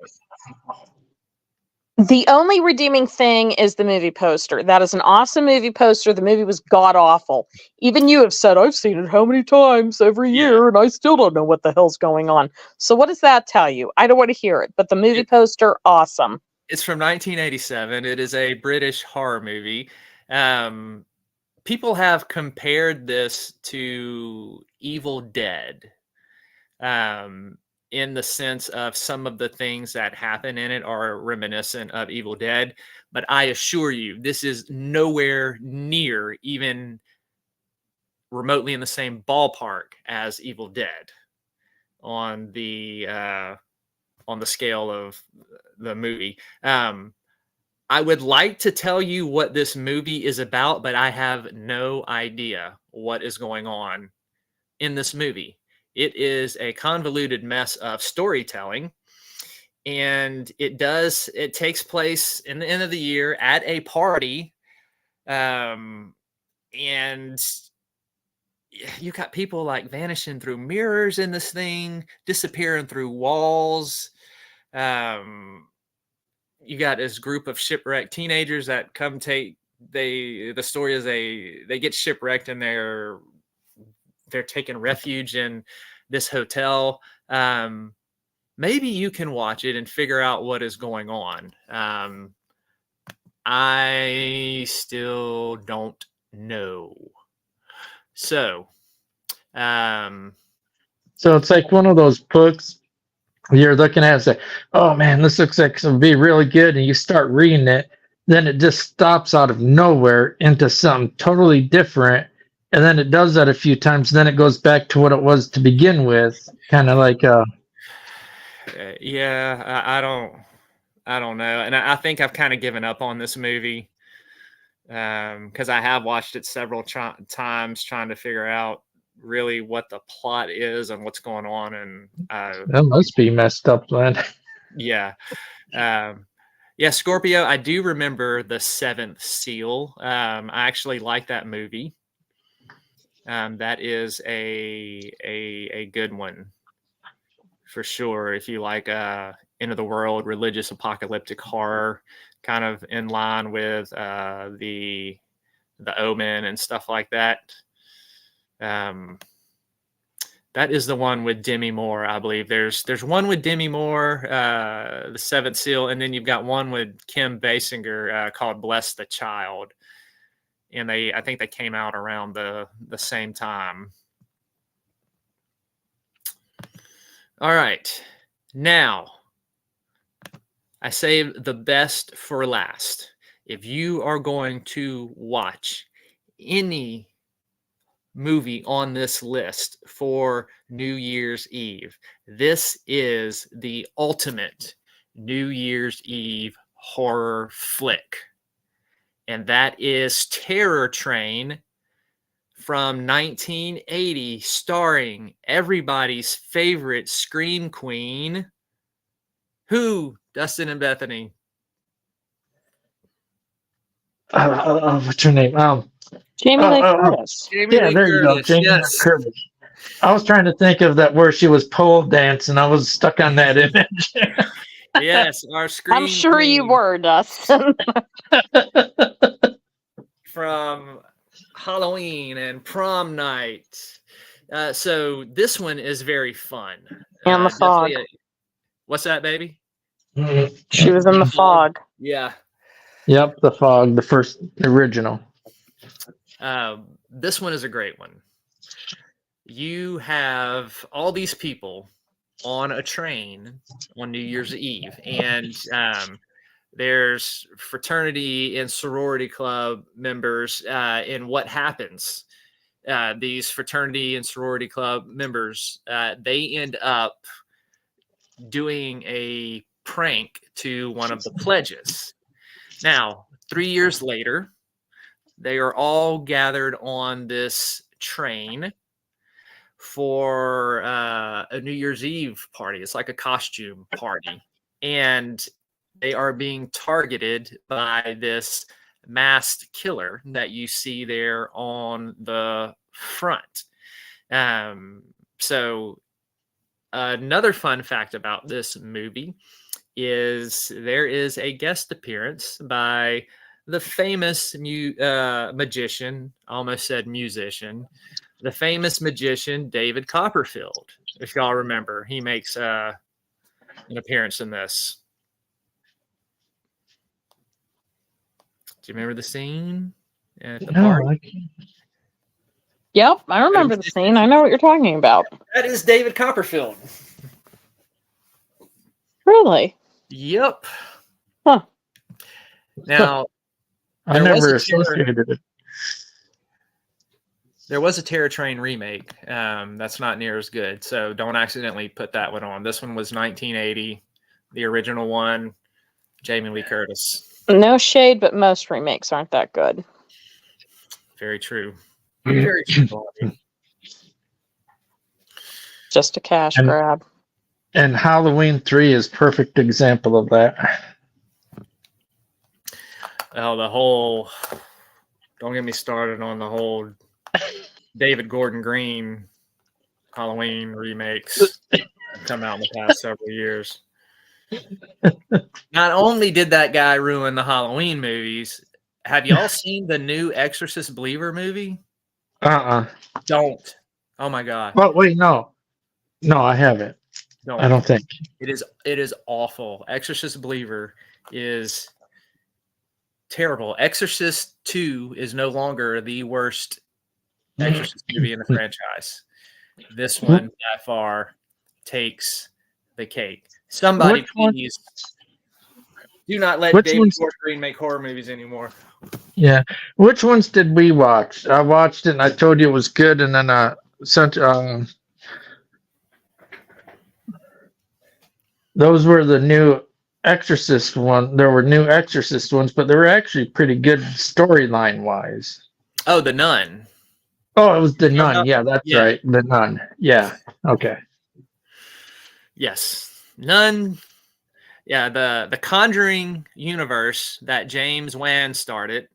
The only redeeming thing is the movie poster. That is an awesome movie poster. The movie was god awful. Even you have said, I've seen it how many times every year, and I still don't know what the hell's going on. So what does that tell you? I don't want to hear it, but the movie poster, awesome. It's from 1987. It is a British horror movie. people have compared this to Evil Dead, in the sense of some of the things that happen in it are reminiscent of Evil Dead. But I assure you, this is nowhere near even remotely in the same ballpark as Evil Dead on the scale of the movie. I would like to tell you what this movie is about, but I have no idea what is going on in this movie. It is a convoluted mess of storytelling, and it takes place in the end of the year at a party. And you got people like vanishing through mirrors in this thing, disappearing through walls. You got this group of shipwrecked teenagers that come the story is they get shipwrecked and they're taking refuge in this hotel. Maybe you can watch it and figure out what is going on. I still don't know. So it's like one of those books you're looking at and say, oh man, this looks like it's going to be really good. And you start reading it, then it just stops out of nowhere into something totally different. And then it does that a few times. Then it goes back to what it was to begin with. Kind of like, yeah, I don't know. And I think I've kind of given up on this movie. Because I have watched it several times trying to figure out really what the plot is and what's going on. And that must be messed up, then. Yeah. Yeah, Scorpio, I do remember The Seventh Seal. I actually like that movie. That is a good one for sure. If you like end of the world, religious apocalyptic horror, kind of in line with the Omen and stuff like that. That is the one with Demi Moore, I believe. There's one with Demi Moore, The Seventh Seal, and then you've got one with Kim Basinger called Bless the Child. And I think they came out around the same time. All right. Now, I saved the best for last. If you are going to watch any movie on this list for New Year's Eve, this is the ultimate New Year's Eve horror flick. And that is Terror Train from 1980, starring everybody's favorite scream queen. Who, Dustin and Bethany? What's her name? Jamie Lee Curtis. Jamie Yeah, Lee there you go. Curtis, Jamie Lee yes. Curtis. I was trying to think of that where she was pole dancing. I was stuck on that image. Yes, our scream I'm sure you queen were, Dustin. from Halloween and Prom Night. So this one is very fun. And the fog. What's that, baby? She was in the fog. Yeah. Yep, The Fog, the first original. This one is a great one. You have all these people on a train on New Year's Eve, and there's fraternity and sorority club members. And what happens? These fraternity and sorority club members, they end up doing a prank to one of the pledges. Now, 3 years later, they are all gathered on this train for a New Year's Eve party. It's like a costume party. And they are being targeted by this masked killer that you see there on the front. So another fun fact about this movie is there is a guest appearance by the famous magician, almost said musician, the famous magician David Copperfield. If y'all remember, he makes an appearance in this. Do you remember the scene at the No, party. I can't. Yep, I remember the scene. I know what you're talking about. That is David Copperfield. Really? Yep. Huh. Now, I there was never a Terror, associated it. there was a Terror Train remake. That's not near as good, so don't accidentally put that one on. This one was 1980, the original one, Jamie Lee Curtis. No shade, but most remakes aren't that good. Very true. Very true. Bobby. Just a cash grab. And Halloween 3 is perfect example of that. Oh, the whole, don't get me started on the whole David Gordon Green Halloween remakes come out in the past several years. Not only did that guy ruin the Halloween movies, have y'all seen the new Exorcist Believer movie? Don't. Oh my God. Well, wait, no. No, I haven't. Don't. I don't think. It is awful. Exorcist Believer is terrible. Exorcist 2 is no longer the worst Exorcist movie in the franchise. This one by far takes the cake. Somebody Which one? please do not let Which David one's- Gordon Green make horror movies anymore. Yeah. Which ones did we watch? I watched it and I told you it was good, and then sent those were the new Exorcist one. There were new Exorcist ones, but they were actually pretty good storyline wise. Oh, The Nun. Oh, it was The No, Nun. no. Yeah, that's Yeah. right. The Nun. Yeah. Okay. Yes. Nun. Yeah, the Conjuring universe that James Wan started.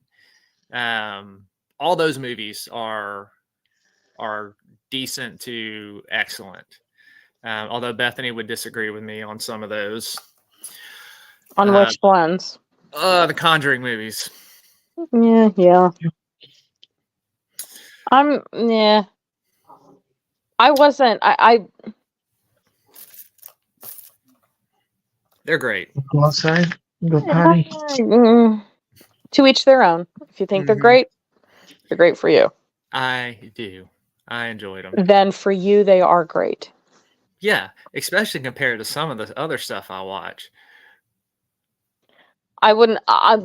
All those movies are decent to excellent. Although Bethany would disagree with me on some of those. On which ones? The Conjuring movies. Yeah. Yeah. I wasn't. They're great. Go outside. Go potty. To each their own. If you think they're great for you. I do. I enjoyed them. Then for you, they are great. Yeah, especially compared to some of the other stuff I watch. I wouldn't,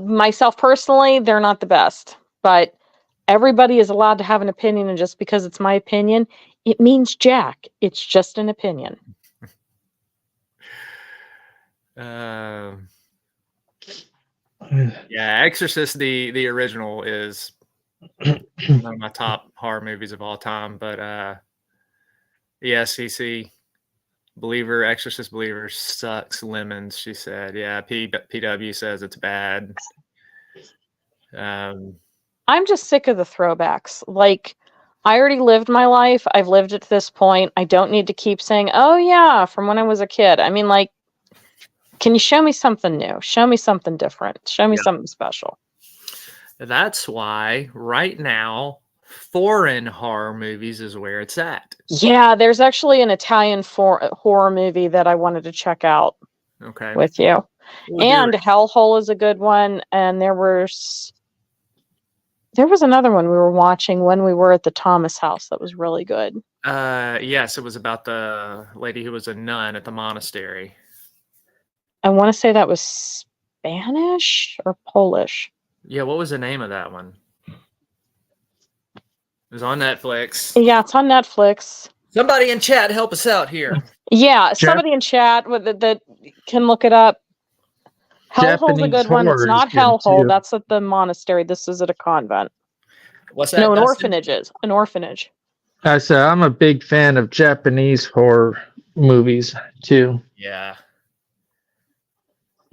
myself personally, they're not the best, but everybody is allowed to have an opinion, and just because it's my opinion, it means jack. It's just an opinion. Yeah, Exorcist, the original is one of my top horror movies of all time. But CC Believer, Exorcist Believer sucks lemons. She said, "Yeah." PW says it's bad. I'm just sick of the throwbacks. Like, I already lived my life. I've lived it to this point. I don't need to keep saying, "Oh yeah, from when I was a kid." I mean, like, can you show me something new? Show me something different. Show me something special. That's why right now foreign horror movies is where it's at. Yeah, there's actually an Italian horror movie that I wanted to check out with you. And Hellhole is a good one. And there was another one we were watching when we were at the Thomas house that was really good. Yes, it was about the lady who was a nun at the monastery. I want to say that was Spanish or Polish. Yeah, what was the name of that one? It was on Netflix. Yeah, it's on Netflix. Somebody in chat, help us out here. Yeah, somebody in chat that can look it up. Hellhole's a good one. It's not Hellhole. That's at the monastery. This is at a convent. What's that? No, an orphanage is. An orphanage. I said I'm a big fan of Japanese horror movies too. Yeah.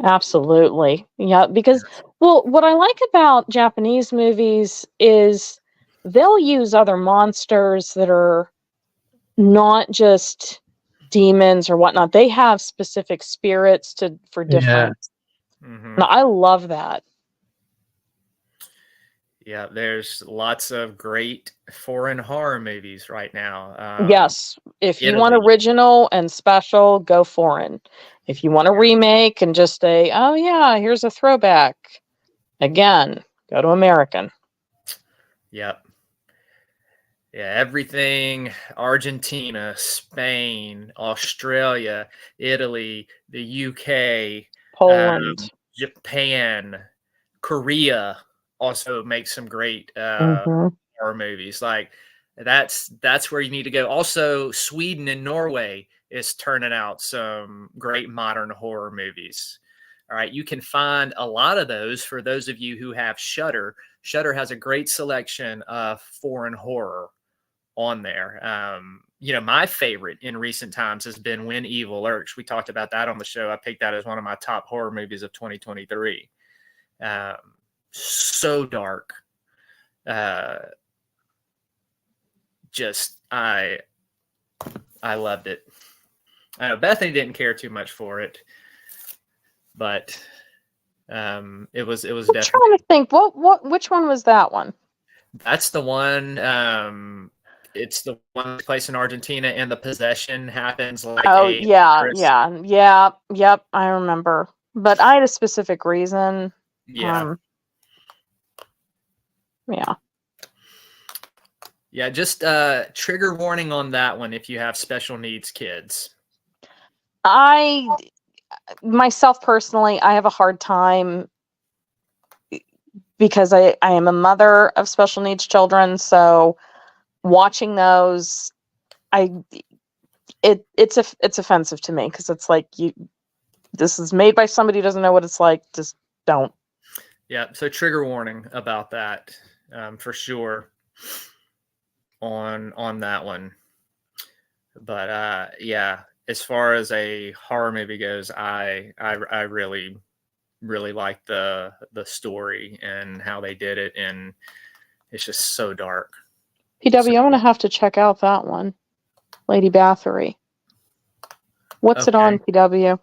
Absolutely. Yeah, because, well, what I like about Japanese movies is they'll use other monsters that are not just demons or whatnot. They have specific spirits for different. Yeah. And I love that. Yeah, there's lots of great foreign horror movies right now. Yes. If you want original and special, go foreign. If you want a remake and just say, "Oh yeah, here's a throwback," again, go to American. Yep. Yeah, everything Argentina, Spain, Australia, Italy, the UK, Poland. Japan, Korea also makes some great Hmm. horror movies. Like that's where you need to go. Also, Sweden and Norway is turning out some great modern horror movies. All right, you can find a lot of those for those of you who have Shudder. Shudder has a great selection of foreign horror on there. My favorite in recent times has been When Evil Lurks. We talked about that on the show. I picked that as one of my top horror movies of 2023. So dark. Just I loved it. I know Bethany didn't care too much for it, but it was I'm definitely. trying to think. Which one was that one? That's the one. It's the one that place in Argentina, and the possession happens like yep, I remember. But I had a specific reason. Yeah. Yeah, just trigger warning on that one if you have special needs kids. Myself personally, I have a hard time because I am a mother of special needs children, so watching those, it's offensive to me because it's like this is made by somebody who doesn't know what it's like. Just don't. Yeah, so trigger warning about that for sure on that one. But yeah, as far as a horror movie goes, I really like the story and how they did it, and it's just so dark. PW, I'm gonna have to check out that one, Lady Bathory. What's it on, PW?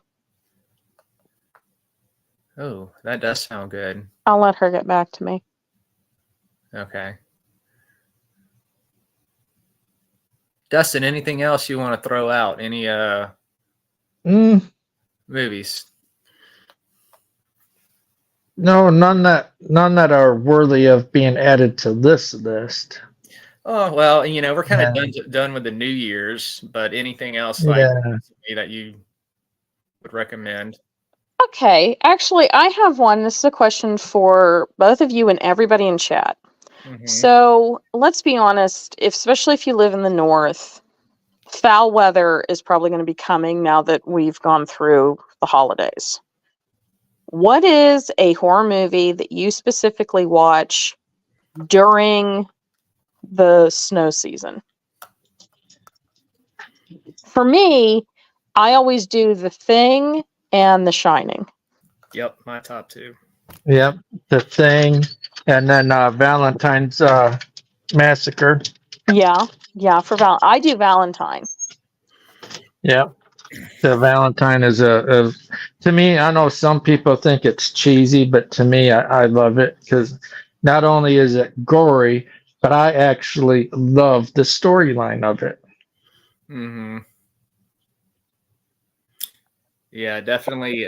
Oh, that does sound good. I'll let her get back to me. Okay. Dustin, anything else you want to throw out? Any movies? No, none that are worthy of being added to this list. Oh, well, we're kind of done with the New Year's, but anything else that you would recommend? Okay, actually, I have one. This is a question for both of you and everybody in chat. Mm-hmm. So let's be honest, especially if you live in the north, foul weather is probably going to be coming now that we've gone through the holidays. What is a horror movie that you specifically watch during the snow season? For me, I always do The Thing and The Shining. Yep, my top two. Yep, The Thing, and then Valentine's Massacre. Yeah, I do Valentine. Yep. The Valentine is to me, I know some people think it's cheesy, but to me, I love it because not only is it gory, but I actually love the storyline of it. Mm-hmm. Yeah, definitely.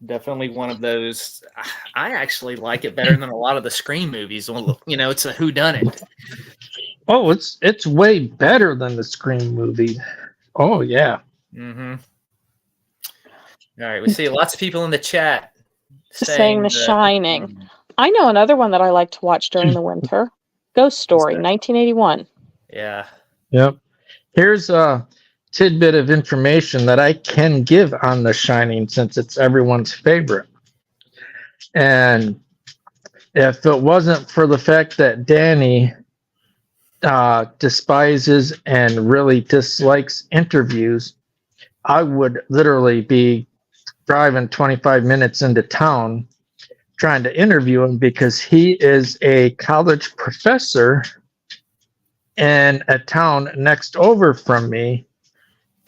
Definitely one of those. I actually like it better than a lot of the Scream movies. It's a whodunit. Oh, it's way better than the Scream movie. Oh yeah. Mm-hmm. All right, we see lots of people in the chat saying The Shining. I know another one that I like to watch during the winter. Ghost Story, 1981. Yeah. Yep. Here's a tidbit of information that I can give on The Shining since it's everyone's favorite. And if it wasn't for the fact that Danny despises and really dislikes interviews, I would literally be driving 25 minutes into town trying to interview him because he is a college professor in a town next over from me.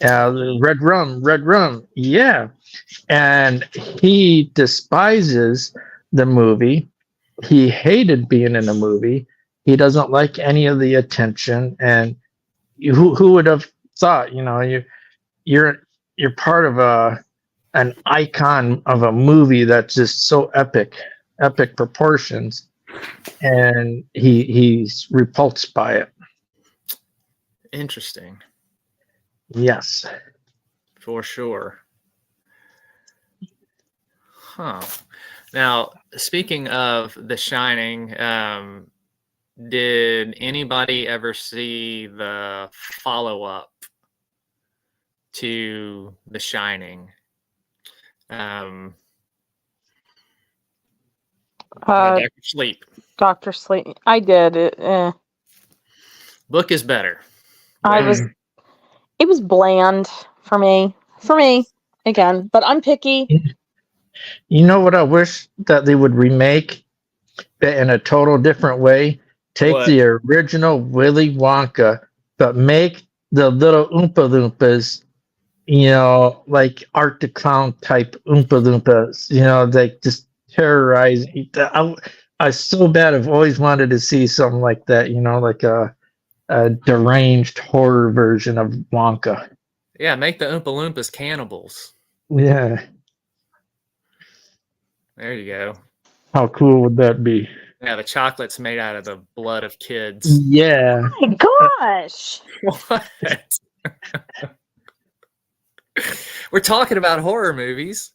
Red Rum. Yeah. And he despises the movie. He hated being in a movie. He doesn't like any of the attention. And who would have thought, you're part of an icon of a movie that's just so epic. epic proportions, and he's repulsed by it. Interesting. Yes. For sure. Huh. Now, speaking of The Shining, did anybody ever see the follow-up to The Shining? Dr. Sleep. Dr. Sleep. I did it. Book is better. It was bland for me. Again, but I'm picky. You know what I wish that they would remake in a total different way? Take What? the original Willy Wonka, but make the little Oompa Loompas, like Art the Clown type Oompa Loompas, they just terrorize. I so bad have always wanted to see something like that, like a deranged horror version of Wonka. Yeah, make the Oompa Loompas cannibals. Yeah. There you go. How cool would that be? Yeah, the chocolate's made out of the blood of kids. Yeah. Oh my gosh. What? We're talking about horror movies.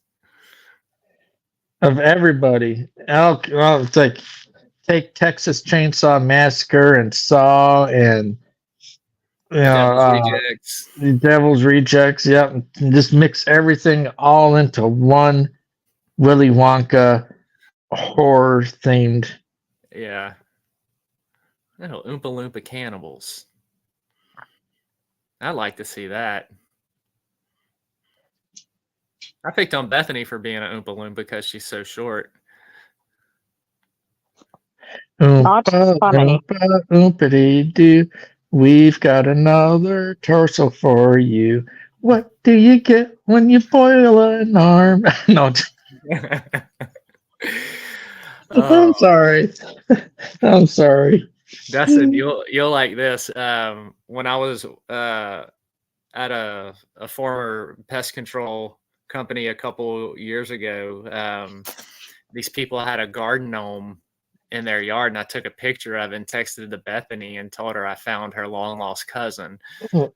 Of everybody. It's like take Texas Chainsaw Massacre and Saw and Devil's Rejects. Devil's Rejects, yep. And just mix everything all into one Willy Wonka horror themed. Yeah. Oh, Oompa Loompa cannibals. I'd like to see that. I picked on Bethany for being an Oompa Loompa because she's so short. Not funny. Oompa, oompity doo. We've got another torso for you. What do you get when you boil an arm? No. I'm sorry. I'm sorry. Dustin, you'll like this. When I was at a former pest control company a couple years ago, these people had a garden gnome in their yard, and I took a picture of it and texted it to Bethany and told her I found her long lost cousin. Oh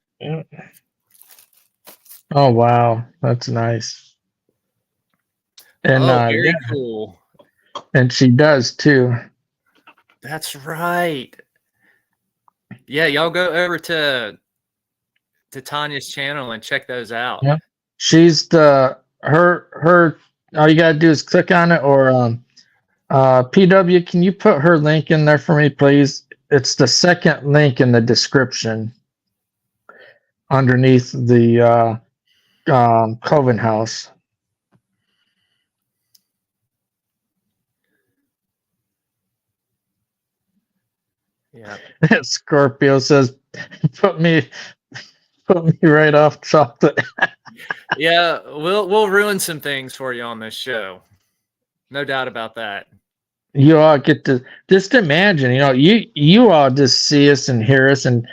wow, that's nice. And very cool. And she does too. That's right. Yeah, y'all go over to Tanya's channel and check those out. Yeah. She's her all you gotta do is click on it, or PW, can you put her link in there for me, please? It's the second link in the description underneath the Coven House. Yeah. Scorpio says, put me right off chocolate. Yeah, we'll ruin some things for you on this show. No doubt about that. You all get to just imagine, you all just see us and hear us and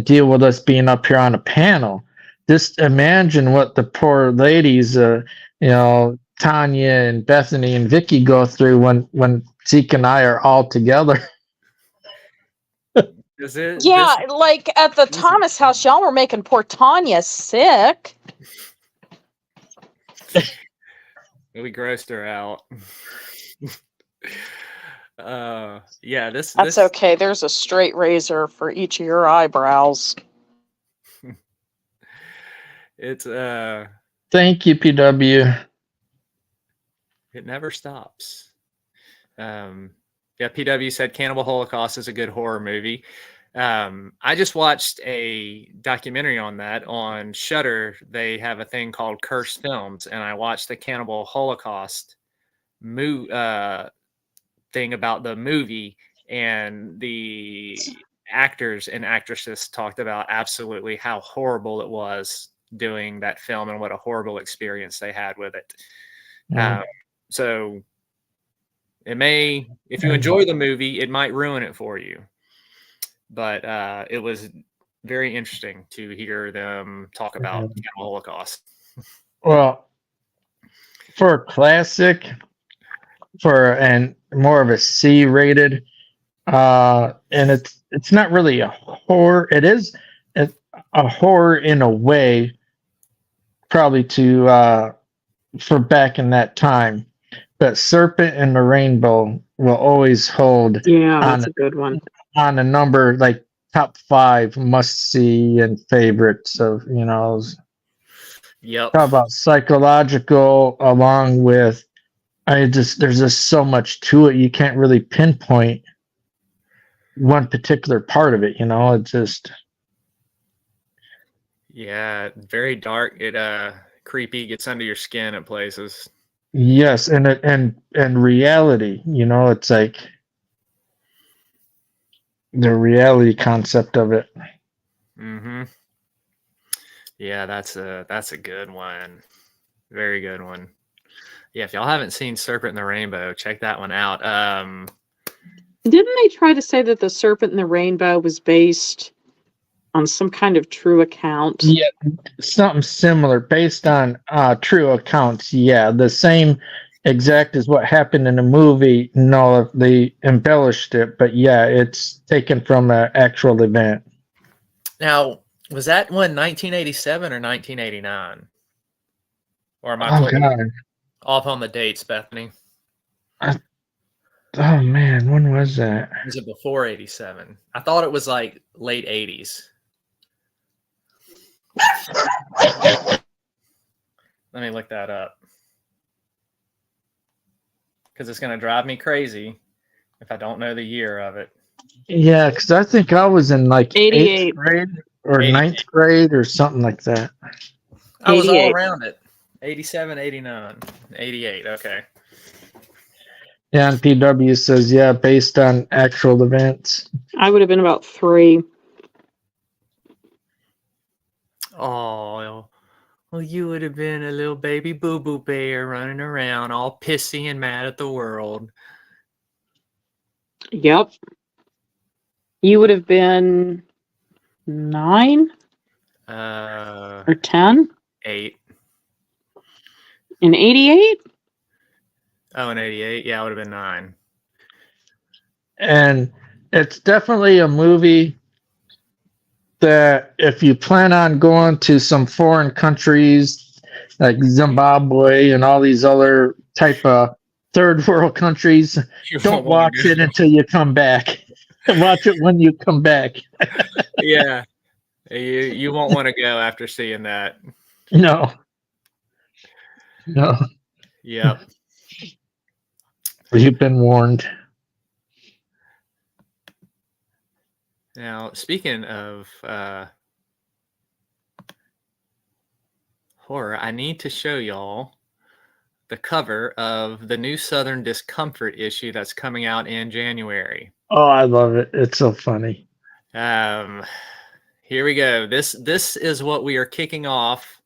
deal with us being up here on a panel. Just imagine what the poor ladies, Tanya and Bethany and Vickie go through when Zeke and I are all together. Like at the Thomas house, y'all were making poor Tanya sick. We grossed her out. That's okay. There's a straight razor for each of your eyebrows. It's Thank you, PW. It never stops. PW said Cannibal Holocaust is a good horror movie. I just watched a documentary on that on Shudder. They have a thing called Cursed Films, and I watched the Cannibal Holocaust thing about the movie, and the actors and actresses talked about absolutely how horrible it was doing that film and what a horrible experience they had with it. So it may, if you enjoy the movie, it might ruin it for you. But it was very interesting to hear them talk about the Holocaust. Well, for a classic, for and more of a C rated. And it's not really a horror. It is a horror in a way, probably for back in that time. But Serpent and the Rainbow will always hold Yeah, that's on a good one. on a number like top 5 must see and favorites of Yep. talk about psychological along with there's just so much to it you can't really pinpoint one particular part of it, it just Yeah, very dark. It creepy, gets under your skin at places. yes, and reality, it's like the reality concept of it. Mm-hmm. Yeah, that's a good one. Very good one. Yeah, if y'all haven't seen Serpent and the Rainbow, check that one out. Didn't they try to say that the Serpent and the Rainbow was based on some kind of true account? Yeah, something similar based on true accounts. Yeah, the same exact as what happened in the movie. No, they embellished it, but yeah, it's taken from an actual event. Now, was that one 1987 or 1989? Or am I Oh totally God! off on the dates, Bethany? Oh man, when was that? Was it before 87? I thought it was like late 80s. Let me look that up. Because it's going to drive me crazy if I don't know the year of it. Yeah, because I think I was in like 88. 8th grade or 88. 9th grade or something like that. I was all 88. around it. 87, 89, 88. Okay. Yeah, and PW says, yeah, based on actual events. I would have been about 3. Oh, well, you would have been a little baby boo-boo bear running around all pissy and mad at the world. Yep. You would have been 9 or 10 8. in 88? Oh, in 88? Yeah, I would have been 9. And it's definitely a movie that if you plan on going to some foreign countries like Zimbabwe and all these other type of third world countries, don't watch it until you come back. Watch it when you come back. Yeah. You won't want to go after seeing that. No. Yep. You've been warned. Now, speaking of horror, I need to show y'all the cover of the new Southern Discomfort issue that's coming out in January. Oh, I love it. It's so funny. Here we go. This is what we are kicking off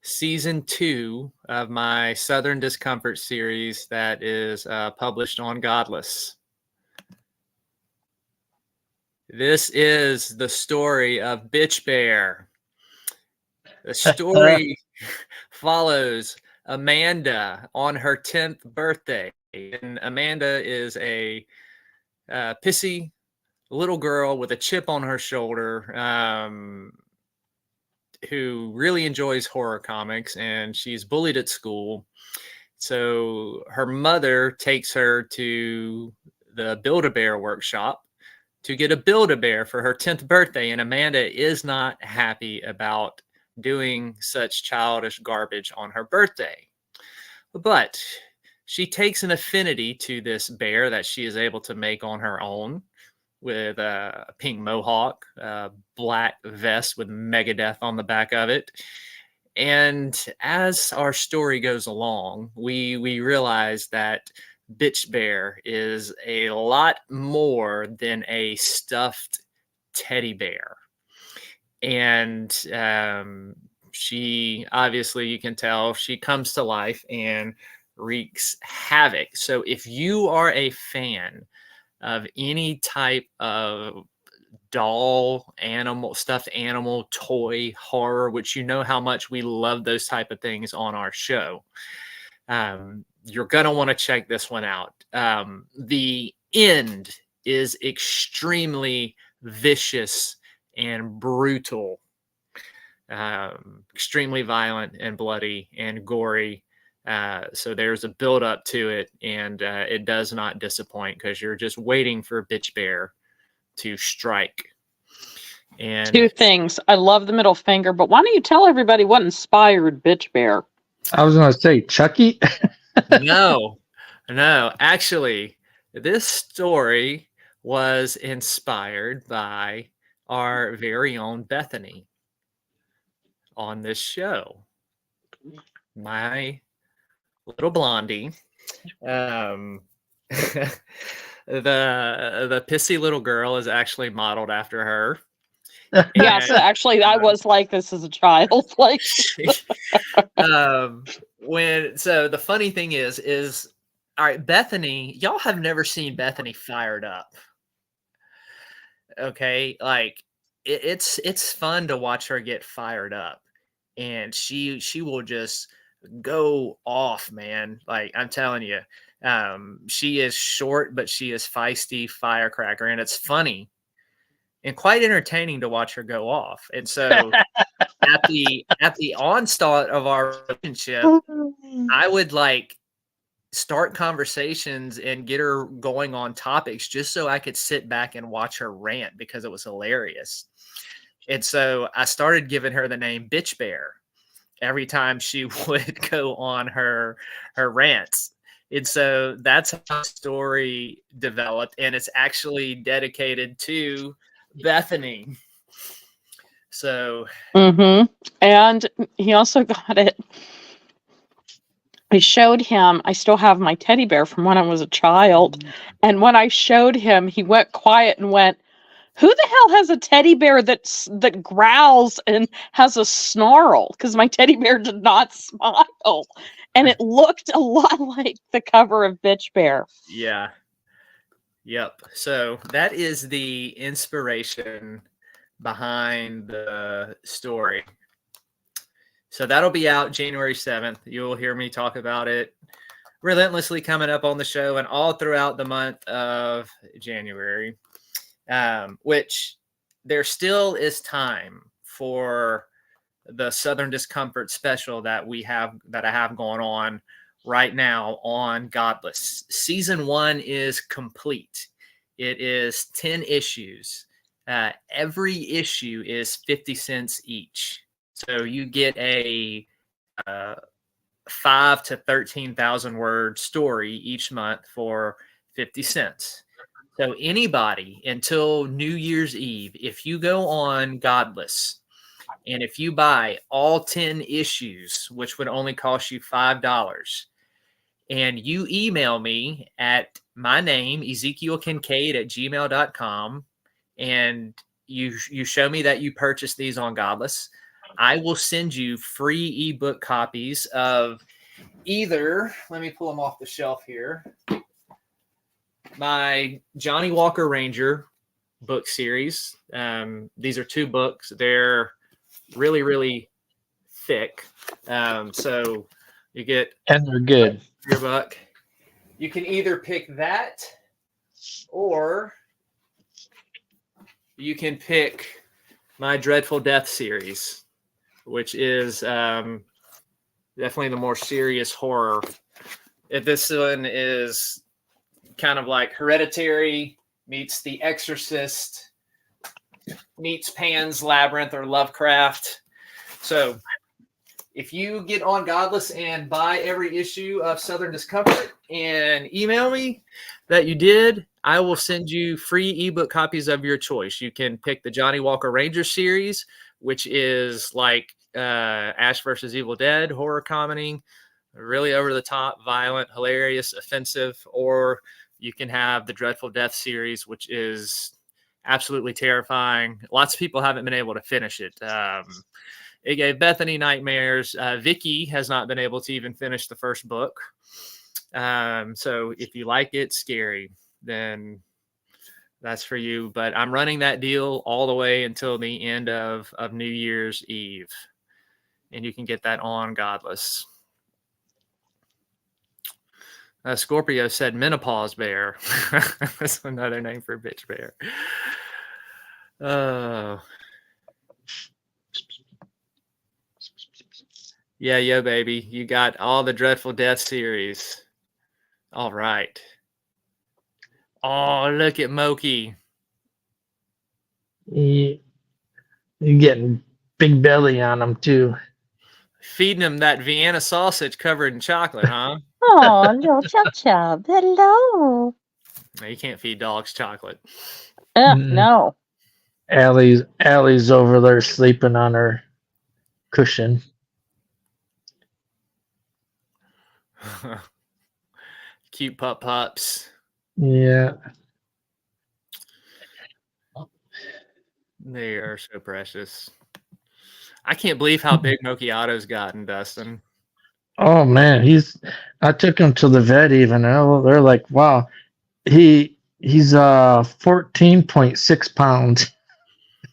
season 2 of my Southern Discomfort series that is published on Godless. This is the story of Bitch Bear. The story follows Amanda on her 10th birthday. And Amanda is a pissy little girl with a chip on her shoulder who really enjoys horror comics, and she's bullied at school. So her mother takes her to the Build-A-Bear workshop to get a Build-A-Bear for her 10th birthday, and Amanda is not happy about doing such childish garbage on her birthday. But she takes an affinity to this bear that she is able to make on her own with a pink mohawk, a black vest with Megadeth on the back of it. And as our story goes along, we realize that Bitch Bear is a lot more than a stuffed teddy bear. And she, obviously, you can tell, she comes to life and wreaks havoc. So if you are a fan of any type of doll, animal, stuffed animal, toy, horror, which you know how much we love those type of things on our show, You're going to want to check this one out. The end is extremely vicious and brutal, extremely violent and bloody and gory. So there's a build up to it, and it does not disappoint because you're just waiting for Bitch Bear to strike. And 2 things. I love the middle finger, but why don't you tell everybody what inspired Bitch Bear? I was going to say Chucky. no, actually, this story was inspired by our very own Bethany on this show. My little blondie. The pissy little girl is actually modeled after her. Yeah, so actually I was like this as a child. Like so the funny thing is all right, Bethany, y'all have never seen Bethany fired up. Okay, like it's fun to watch her get fired up, and she will just go off, man. Like I'm telling you, she is short, but she is feisty firecracker, and it's funny and quite entertaining to watch her go off. And so at the onslaught of our relationship, I would like start conversations and get her going on topics just so I could sit back and watch her rant because it was hilarious. And so I started giving her the name Bitch Bear every time she would go on her rants. And so that's how the story developed, and it's actually dedicated to Bethany. So and he also got it. I showed him, I still have my teddy bear from when I was a child. And when I showed him, he went quiet and went, "Who the hell has a teddy bear that growls and has a snarl?" Because my teddy bear did not smile. And it looked a lot like the cover of Bitch Bear. Yeah. Yep. So that is the inspiration behind the story. So that'll be out January 7th. You'll hear me talk about it relentlessly coming up on the show and all throughout the month of January, which there still is time for the Southern Discomfort special that I have going on right now on Godless. Season 1 is complete. It is 10 issues. Every issue is 50 cents each. So you get a 5 to 13,000 word story each month for 50 cents. So anybody until New Year's Eve, if you go on Godless and if you buy all 10 issues, which would only cost you $5, and you email me at my name, EzekielKincaid@gmail.com, and you show me that you purchased these on Godless, I will send you free ebook copies of either, let me pull them off the shelf here, my Johnny Walker Ranger book series. These are 2 books. They're really, really thick. So you get, and they're good. Your book. You can either pick that or you can pick my Dreadful Death series, which is definitely the more serious horror. This one is kind of like Hereditary meets The Exorcist meets Pan's Labyrinth or Lovecraft. So if you get on Godless and buy every issue of Southern Discomfort and email me that you did, I will send you free ebook copies of your choice. You can pick the Johnny Walker Ranger series, which is like Ash versus Evil Dead horror comedy, really over the top, violent, hilarious, offensive, or you can have the Dreadful Death series, which is absolutely terrifying. Lots of people haven't been able to finish it. It gave Bethany nightmares. Vickie has not been able to even finish the first book. So if you like it scary, then that's for you. But I'm running that deal all the way until the end of New Year's Eve. And you can get that on Godless. Scorpio said menopause bear. That's another name for a bitch bear. Yeah, yo, baby. You got all the Dreadful Death series. All right. Oh, look at Moki. You're getting big belly on him too. Feeding him that Vienna sausage covered in chocolate, huh? Oh, little chub chub. Hello. No, you can't feed dogs chocolate. No. Allie's over there sleeping on her cushion. Cute pups. Yeah. They are so precious. I can't believe how big Mokiato's gotten, Dustin. Oh man, I took him to the vet even. They're like, wow, he's 14.6 pounds.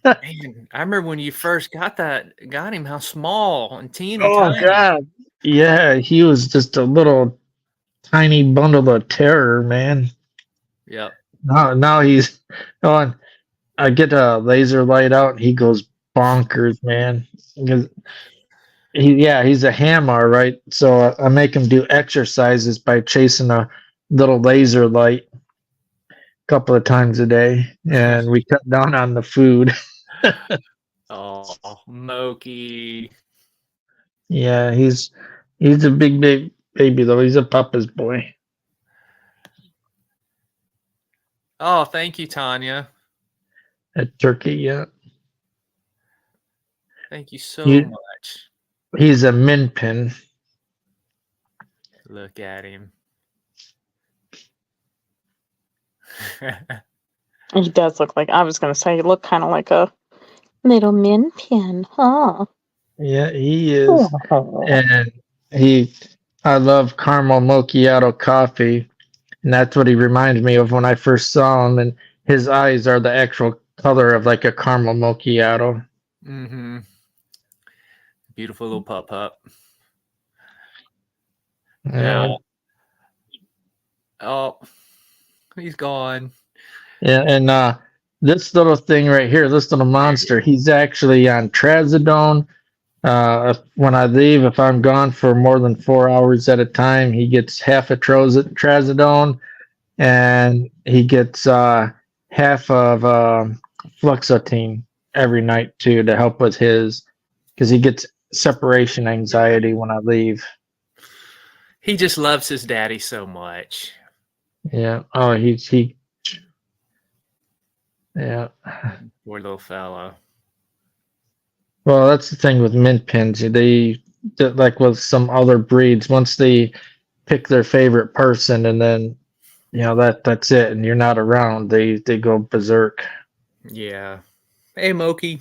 Man, I remember when you first got him, how small and teeny Oh tiny. god. Yeah, he was just a little tiny bundle of terror, man. Yep. Now he's going. I get a laser light out, and he goes bonkers, man. Because he's a hammer, right? So I make him do exercises by chasing a little laser light a couple of times a day, and we cut down on the food. Oh, Moki. Yeah, he's a big baby though. He's a papa's boy. Oh, thank you, Tanya. A turkey, yeah. Thank you so much. He's a min pin. Look at him. He does look like, I was going to say, he looked kind of like a little min pin, huh? Yeah, he is. And I love caramel macchiato coffee. And that's what he reminds me of when I first saw him. And his eyes are the actual color of like a caramel macchiato. Mm-hmm. Beautiful little pup. Yeah. Oh, he's gone. Yeah, and this little thing right here, this little monster, he's actually on trazodone. When I leave, if I'm gone for more than 4 hours at a time, he gets half a trazodone, and he gets half of fluoxetine every night too to help with his, because he gets separation anxiety when I leave. He just loves his daddy so much. Yeah. Oh, yeah. Poor little fellow. Well, that's the thing with mint pins. They like with some other breeds, once they pick their favorite person, and then that's it, and you're not around, they go berserk. Yeah. Hey, Moki.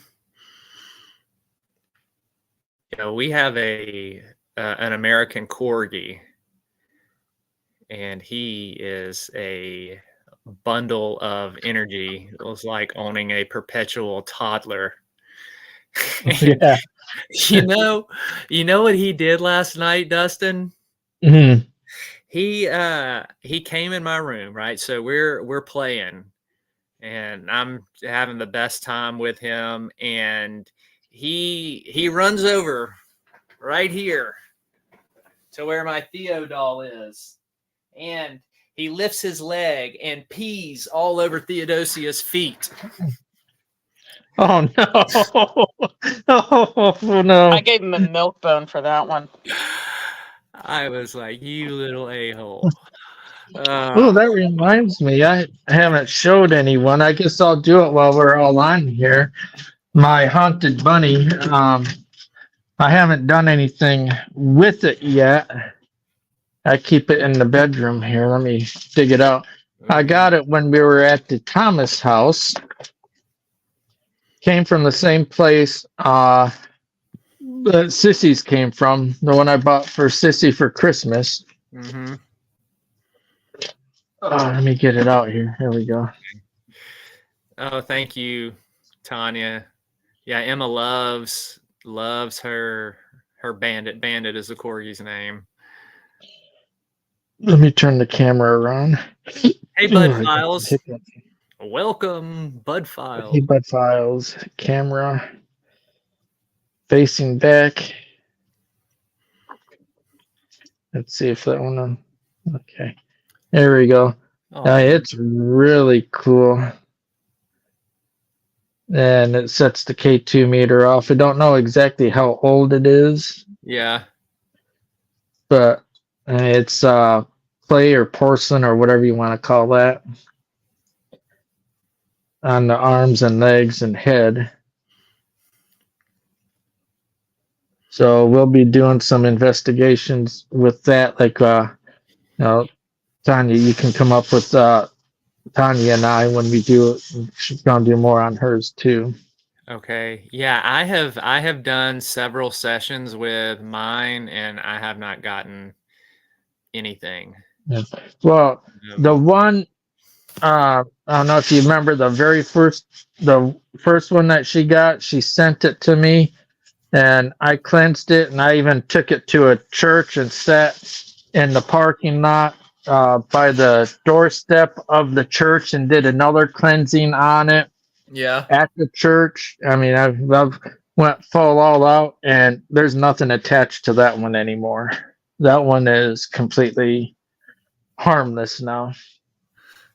We have an American corgi, and he is a bundle of energy. It was like owning a perpetual toddler. Yeah. You know what he did last night, Dustin? Mm-hmm. He came in my room, right? So we're playing, and I'm having the best time with him, and he runs over right here to where my Theo doll is, and he lifts his leg and pees all over Theodosia's feet. Oh no. Oh no. I gave him a milk bone for that one. I was like, you little a-hole. Oh, that reminds me, I haven't showed anyone. I guess I'll do it while we're all on here. My haunted bunny, I haven't done anything with it yet. I keep it in the bedroom here. Let me dig it out. I got it when we were at the Thomas house. Came from the same place that Sissy's came from, the one I bought for Sissy for Christmas. Mm-hmm. Let me get it out here. Here we go. Oh, thank you, Tanya. Yeah, Emma loves her bandit. Bandit is the corgi's name. Let me turn the camera around. Hey, Ooh, Bud I got the Files. hiccup. Welcome, Bud Files. Hey, Bud Files. Camera facing back. Let's see if that one. Okay, there we go. Oh, It's really cool. And it sets the K2 meter off. I don't know exactly how old it is, yeah. but it's clay or porcelain or whatever you want to call that on the arms and legs and head. So we'll be doing some investigations with that. Like, Tanya, you can come up with Tanya and I when we do it. She's gonna do more on hers too. Okay. Yeah, I have done several sessions with mine, and I have not gotten anything. Yeah. Well, the one I don't know if you remember the first one that she got. She sent it to me, and I cleansed it, and I even took it to a church and sat in the parking lot by the doorstep of the church and did another cleansing on it Yeah. at the church. I mean, I've went full all out, and there's nothing attached to that one anymore. That one is completely harmless now.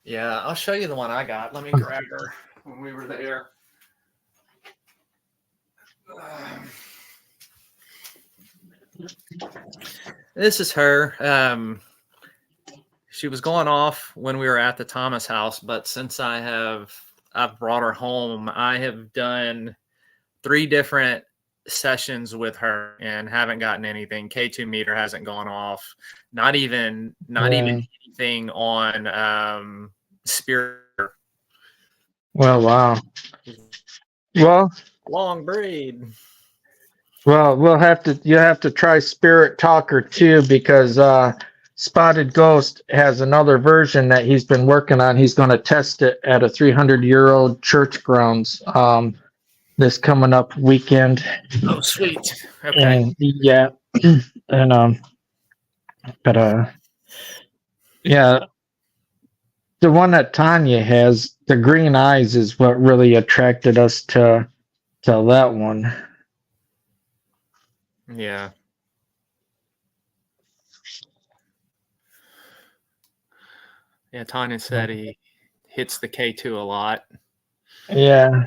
Yeah, I'll show you the one I got. Let me grab her when we were there. This is her. She was going off when we were at the Thomas house, but since I've brought her home, I have done 3 different sessions with her and haven't gotten anything. K2 meter hasn't gone off. Not even anything on spirit. Well, wow. Well, Long braid. well, you have to try Spirit Talker too, because Spotted Ghost has another version that he's been working on. He's going to test it at a 300-year-old church grounds this coming up weekend. Oh, sweet. Okay. And yeah, and but yeah, the one that Tanya has, the green eyes, is what really attracted us to that one. Yeah. Yeah, Tanya said he hits the K2 a lot. Yeah.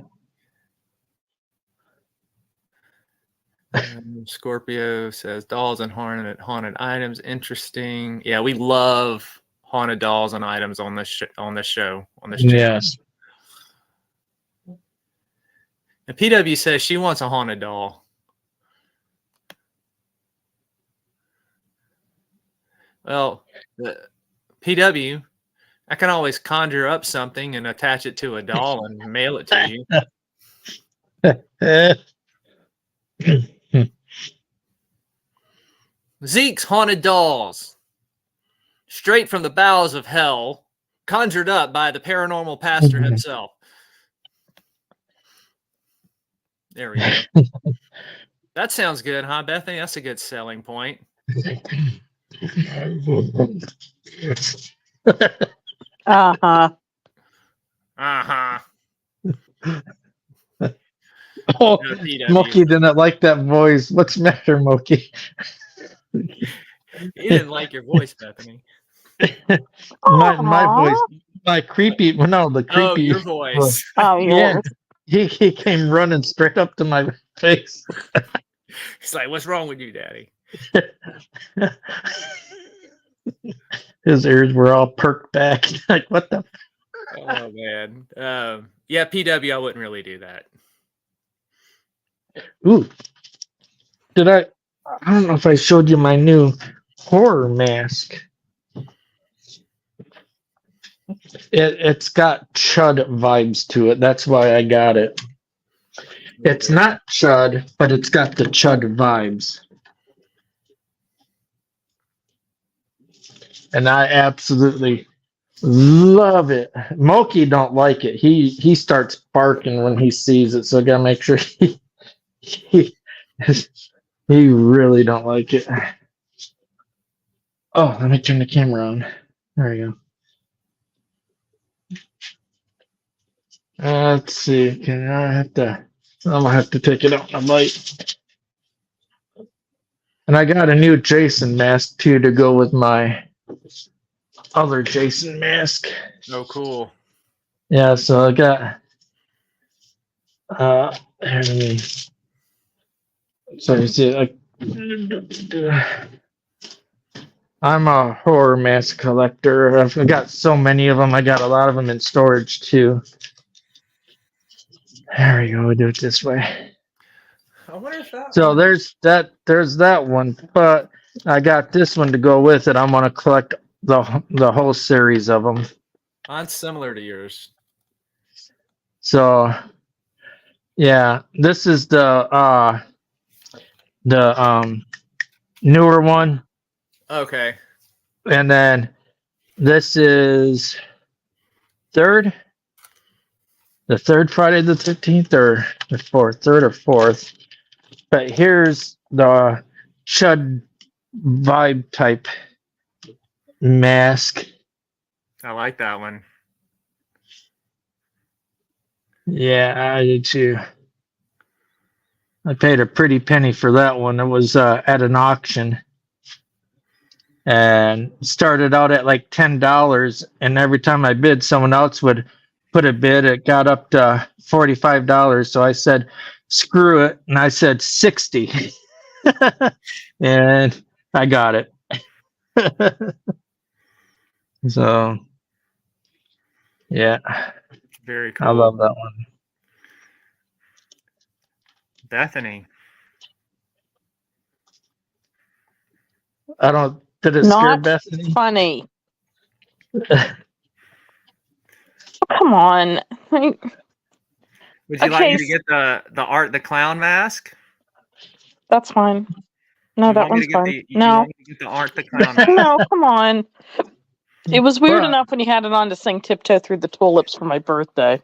Scorpio says dolls and haunted items. Interesting. Yeah, we love haunted dolls and items on this show. On this channel. Yes. And PW says she wants a haunted doll. Well, PW, I can always conjure up something and attach it to a doll and mail it to you. Zeke's haunted dolls, straight from the bowels of hell, conjured up by the paranormal pastor himself. There we go. That sounds good, huh, Bethany? That's a good selling point. Uh-huh. Uh-huh. Oh, Moki didn't like that voice. What's the matter, Moki? He didn't like your voice, Bethany. my voice, my creepy. No, the creepy. Oh, your voice. Oh, yeah. He came running straight up to my face. He's like, "What's wrong with you, Daddy?" His ears were all perked back. Like, what the? Oh man. Yeah, PW, I wouldn't really do that. Ooh, did I don't know if I showed you my new horror mask. It's got Chud vibes to it. That's why I got it. It's not Chud, but it's got the Chud vibes. And I absolutely love it. Moki don't like it. He starts barking when he sees it, so I gotta make sure he really don't like it. Oh, let me turn the camera on. There we go. Let's see. Can I have to? I'm gonna have to take it out in the light. And I got a new Jason mask too to go with my other Jason mask. Oh, cool. Yeah, so I got here, let me, so you see I'm a horror mask collector. I've got so many of them. I got a lot of them in storage too. There we go. We'll do it this way. I wonder if that So one... there's that one, but I got this one to go with it. I'm gonna collect the whole series of them. Mine's similar to yours. So yeah, this is the newer one, Okay. and then this is the third Friday the 13th, or the third or fourth. But here's the Chud vibe type mask. I like that one. Yeah, I did too. I paid a pretty penny for that one. It was at an auction, and started out at like $10. And every time I bid, someone else would put a bid. It got up to $45. So I said, "Screw it," and I said 60, and I got it. So yeah, Very cool. I love that one. Bethany. Did it scare Not Bethany? funny. Come on. Like, Would you like me to get the Art the Clown mask? that's fine. No, You that want me one's to get fine. the, you No. want me to get the Art the Clown mask? No, come on. It was weird But- enough when you had it on to sing Tiptoe Through the Tulips for my birthday.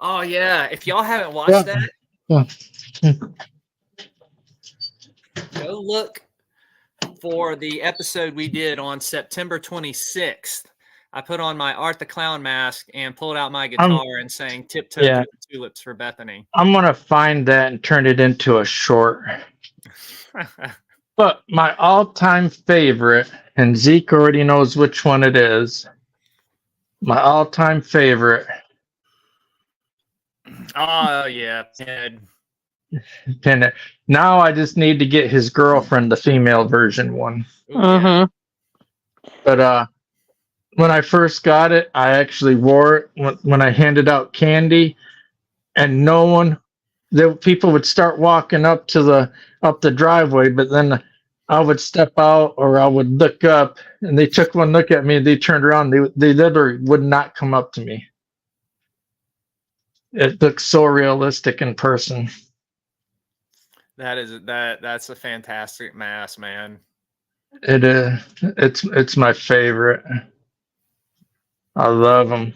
Oh yeah. If y'all haven't watched that, Yeah. go look for the episode we did on September 26th. I put on my Art the Clown mask and pulled out my guitar and sang Tiptoe Yeah. Through the Tulips for Bethany. I'm gonna find that and turn it into a short. But my all-time favorite, and Zeke already knows which one it is. My all-time favorite. Oh yeah, Ted. Pin it. Now I just need to get his girlfriend the female version one. Ooh, yeah. But when I first got it, I actually wore it when I handed out candy, and people would start walking up the driveway, but then I would step out or I would look up, and they took one look at me, and they turned around. They literally would not come up to me. It looks so realistic in person. That's a fantastic mask, man. It is. It's my favorite. I love them.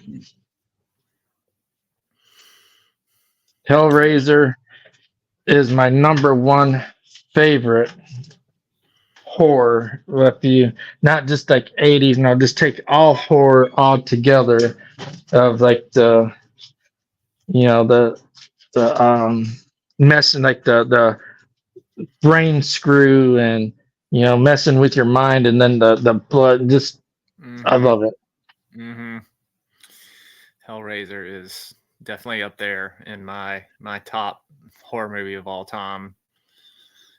Hellraiser is my number one favorite horror. If you not just like 80s, no, just take all horror all together, of like the messing, like the brain screw, and messing with your mind, and then the blood. Just I love it. Mm-hmm. Hellraiser is definitely up there in my top horror movie of all time.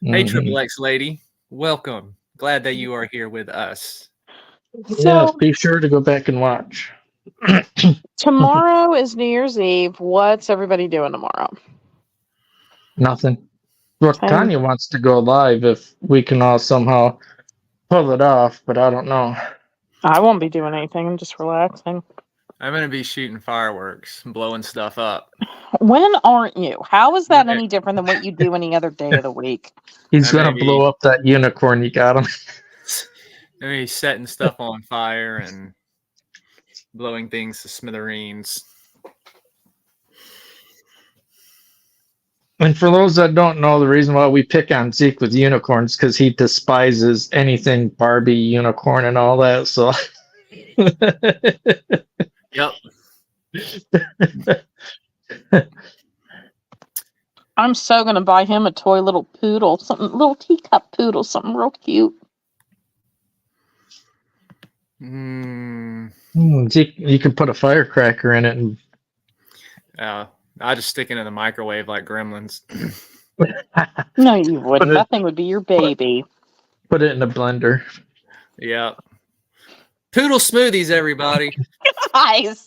Hey, Triple X lady, welcome. Glad that you are here with us. Yes, be sure to go back and watch. Tomorrow is New Year's Eve. What's everybody doing tomorrow? Nothing. Well, Same. Tanya wants to go live if we can all somehow pull it off, but I don't know. I won't be doing anything. I'm just relaxing. I'm going to be shooting fireworks, blowing stuff up. When aren't you? How is that any different than what you do any other day of the week? He's going to blow up that unicorn you got him. Maybe setting stuff on fire and blowing things to smithereens. And for those that don't know, the reason why we pick on Zeke with unicorns because he despises anything Barbie, unicorn, and all that. So, Yep. I'm so gonna buy him a toy little poodle, something little teacup poodle, something real cute. Zeke, you could put a firecracker in it and I just stick it in the microwave like gremlins. No, you wouldn't. That thing would be your baby. put it in a blender. Yeah. Poodle smoothies, everybody. Guys,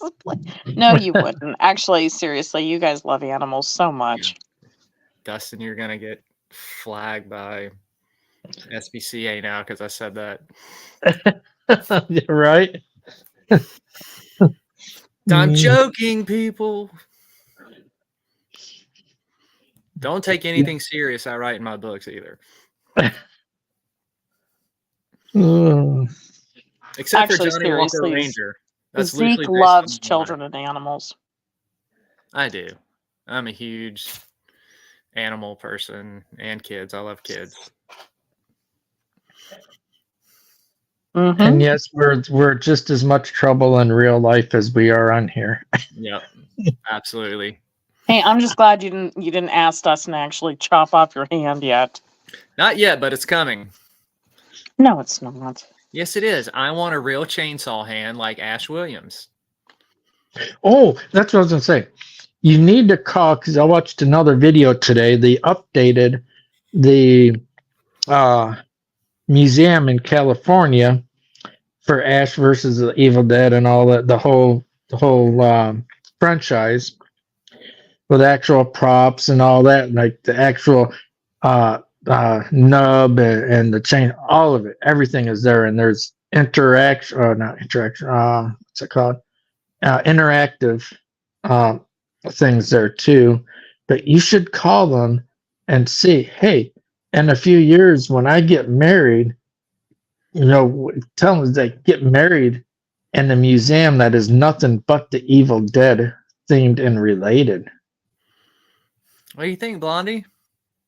no, you wouldn't. Actually, seriously, you guys love animals so much. Dustin, you're gonna get flagged by SPCA now because I said that. Yeah, right? I'm joking, people. Don't take anything serious I write in my books either. Except Actually, for Johnny Walker seriously, Ranger. That's Zeke loosely based loves on children and animals. I do. I'm a huge animal person and kids. I love kids. Mm-hmm. And yes, we're just as much trouble in real life as we are on here. Yep. Absolutely. Hey, I'm just glad you didn't ask Dustin to actually chop off your hand yet. Not yet, but it's coming. No, it's not. Yes, it is. I want a real chainsaw hand like Ash Williams. Oh, that's what I was gonna say. You need to call because I watched another video today. They updated the museum in California for Ash versus the Evil Dead and all that. The whole franchise with actual props and all that, like the actual nub and the chain, all of it, everything is there, and there's interaction, or not interaction. What's it called? Interactive things there too. But you should call them and see, hey, in a few years when I get married, tell them that get married in a museum that is nothing but the Evil Dead themed and related. What do you think, Blondie?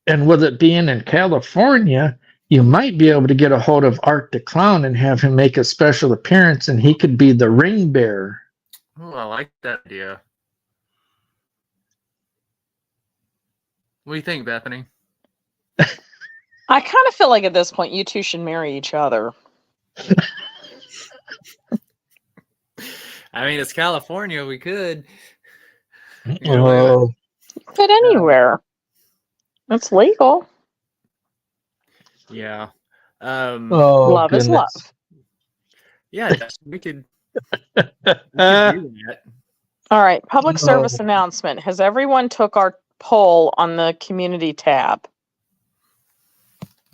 And with it being in California, you might be able to get a hold of Art the Clown and have him make a special appearance, and he could be the ring bearer. Oh, I like that idea. What do you think, Bethany? I kind of feel like at this point you two should marry each other. I mean, it's California. We could. Oh, Fit anywhere. It's legal. Yeah. Love is love. Yeah, we could do that. All right. Public service announcement. Has everyone took our poll on the community tab?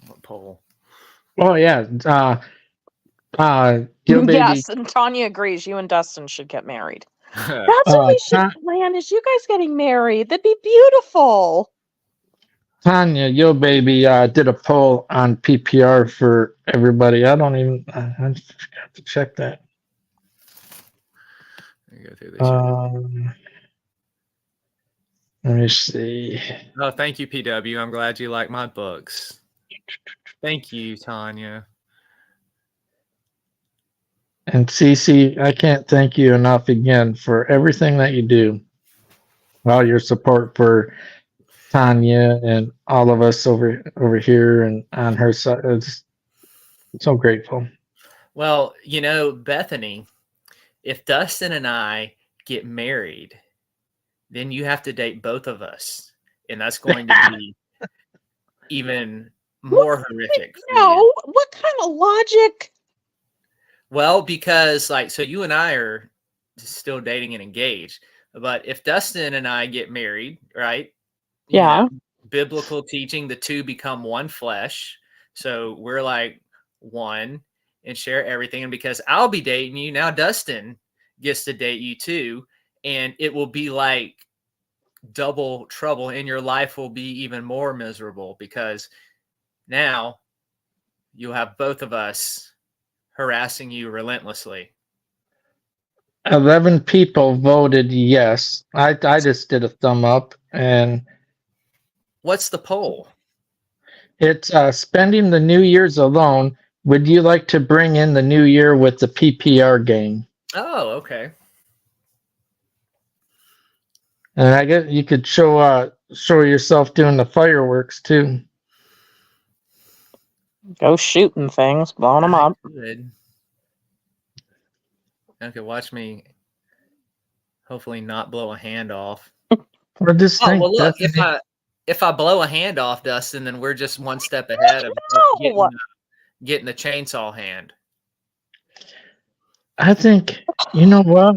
What poll? Oh yeah. Yobaby. Yes, and Tanya agrees. You and Dustin should get married. That's what we should plan. Is you guys getting married? That'd be beautiful. Tanya, Yobaby did a poll on PPR for everybody. I forgot to check that. Go through this. Let me see. Oh, thank you, PW. I'm glad you like my books. Thank you, Tanya. And Cece, I can't thank you enough again for everything that you do. All your support for Tanya and all of us over here and on her side. It's so grateful. Well, Bethany, if Dustin and I get married, then you have to date both of us. And that's going to be even more horrific. No, what kind of logic? Well, because so you and I are still dating and engaged. But if Dustin and I get married, right? Yeah. Biblical teaching, the two become one flesh. So we're like one and share everything. And because I'll be dating you, now Dustin gets to date you too. And it will be like double trouble, and your life will be even more miserable because now you'll have both of us harassing you relentlessly. 11 people voted yes. I just did a thumb up, and What's the poll? It's spending the New Year's alone. Would you like to bring in the New Year with the PPR game? Oh, okay. And I guess you could show yourself doing the fireworks too. Go shooting things, blowing them up. Good. Okay, watch me. Hopefully, not blow a hand off. Or this Oh thing. well, look, if I blow a hand off, Dustin, then we're just one step ahead of No! getting the chainsaw hand. I think, you know what?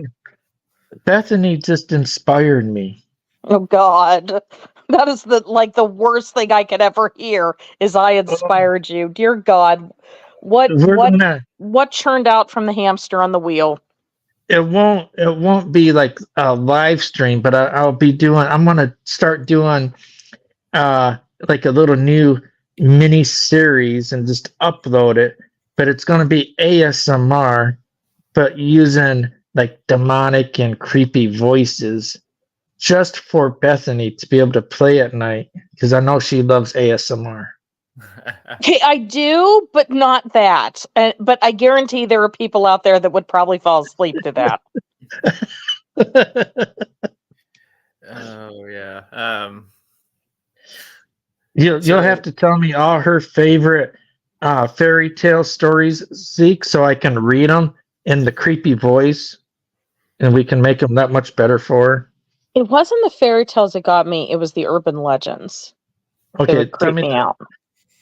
Bethany just inspired me. Oh God. That is the worst thing I could ever hear is I inspired you. Dear God. What churned out from the hamster on the wheel? It won't be like a live stream, but I'm gonna start doing like a little new mini series and just upload it. But it's gonna be ASMR, but using like demonic and creepy voices, just for Bethany to be able to play at night, because I know she loves ASMR. Okay, I do, but not that. But I guarantee there are people out there that would probably fall asleep to that. Oh yeah. You'll have to tell me all her favorite fairy tale stories, Zeke, so I can read them in the creepy voice, and we can make them that much better for her. It wasn't the fairy tales that got me; it was the urban legends. Okay, that would creep me out.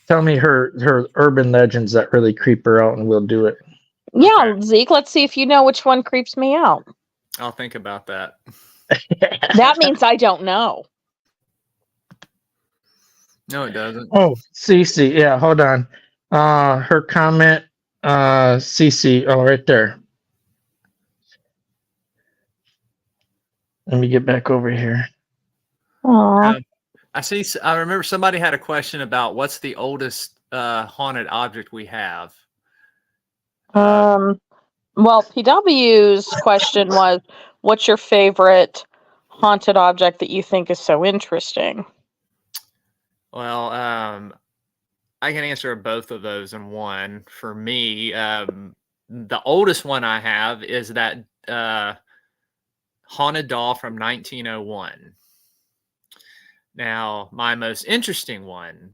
Tell me her urban legends that really creep her out, and we'll do it. Yeah, okay. Zeke, let's see if you know which one creeps me out. I'll think about that. That means I don't know. No, it doesn't. Oh, Cece, yeah, hold on. Her comment, Cece, right there. Let me get back over here. I remember somebody had a question about what's the oldest haunted object we have. Well, PW's question was, what's your favorite haunted object that you think is so interesting? Well, I can answer both of those in one. For me, the oldest one I have is that haunted doll from 1901. Now, my most interesting one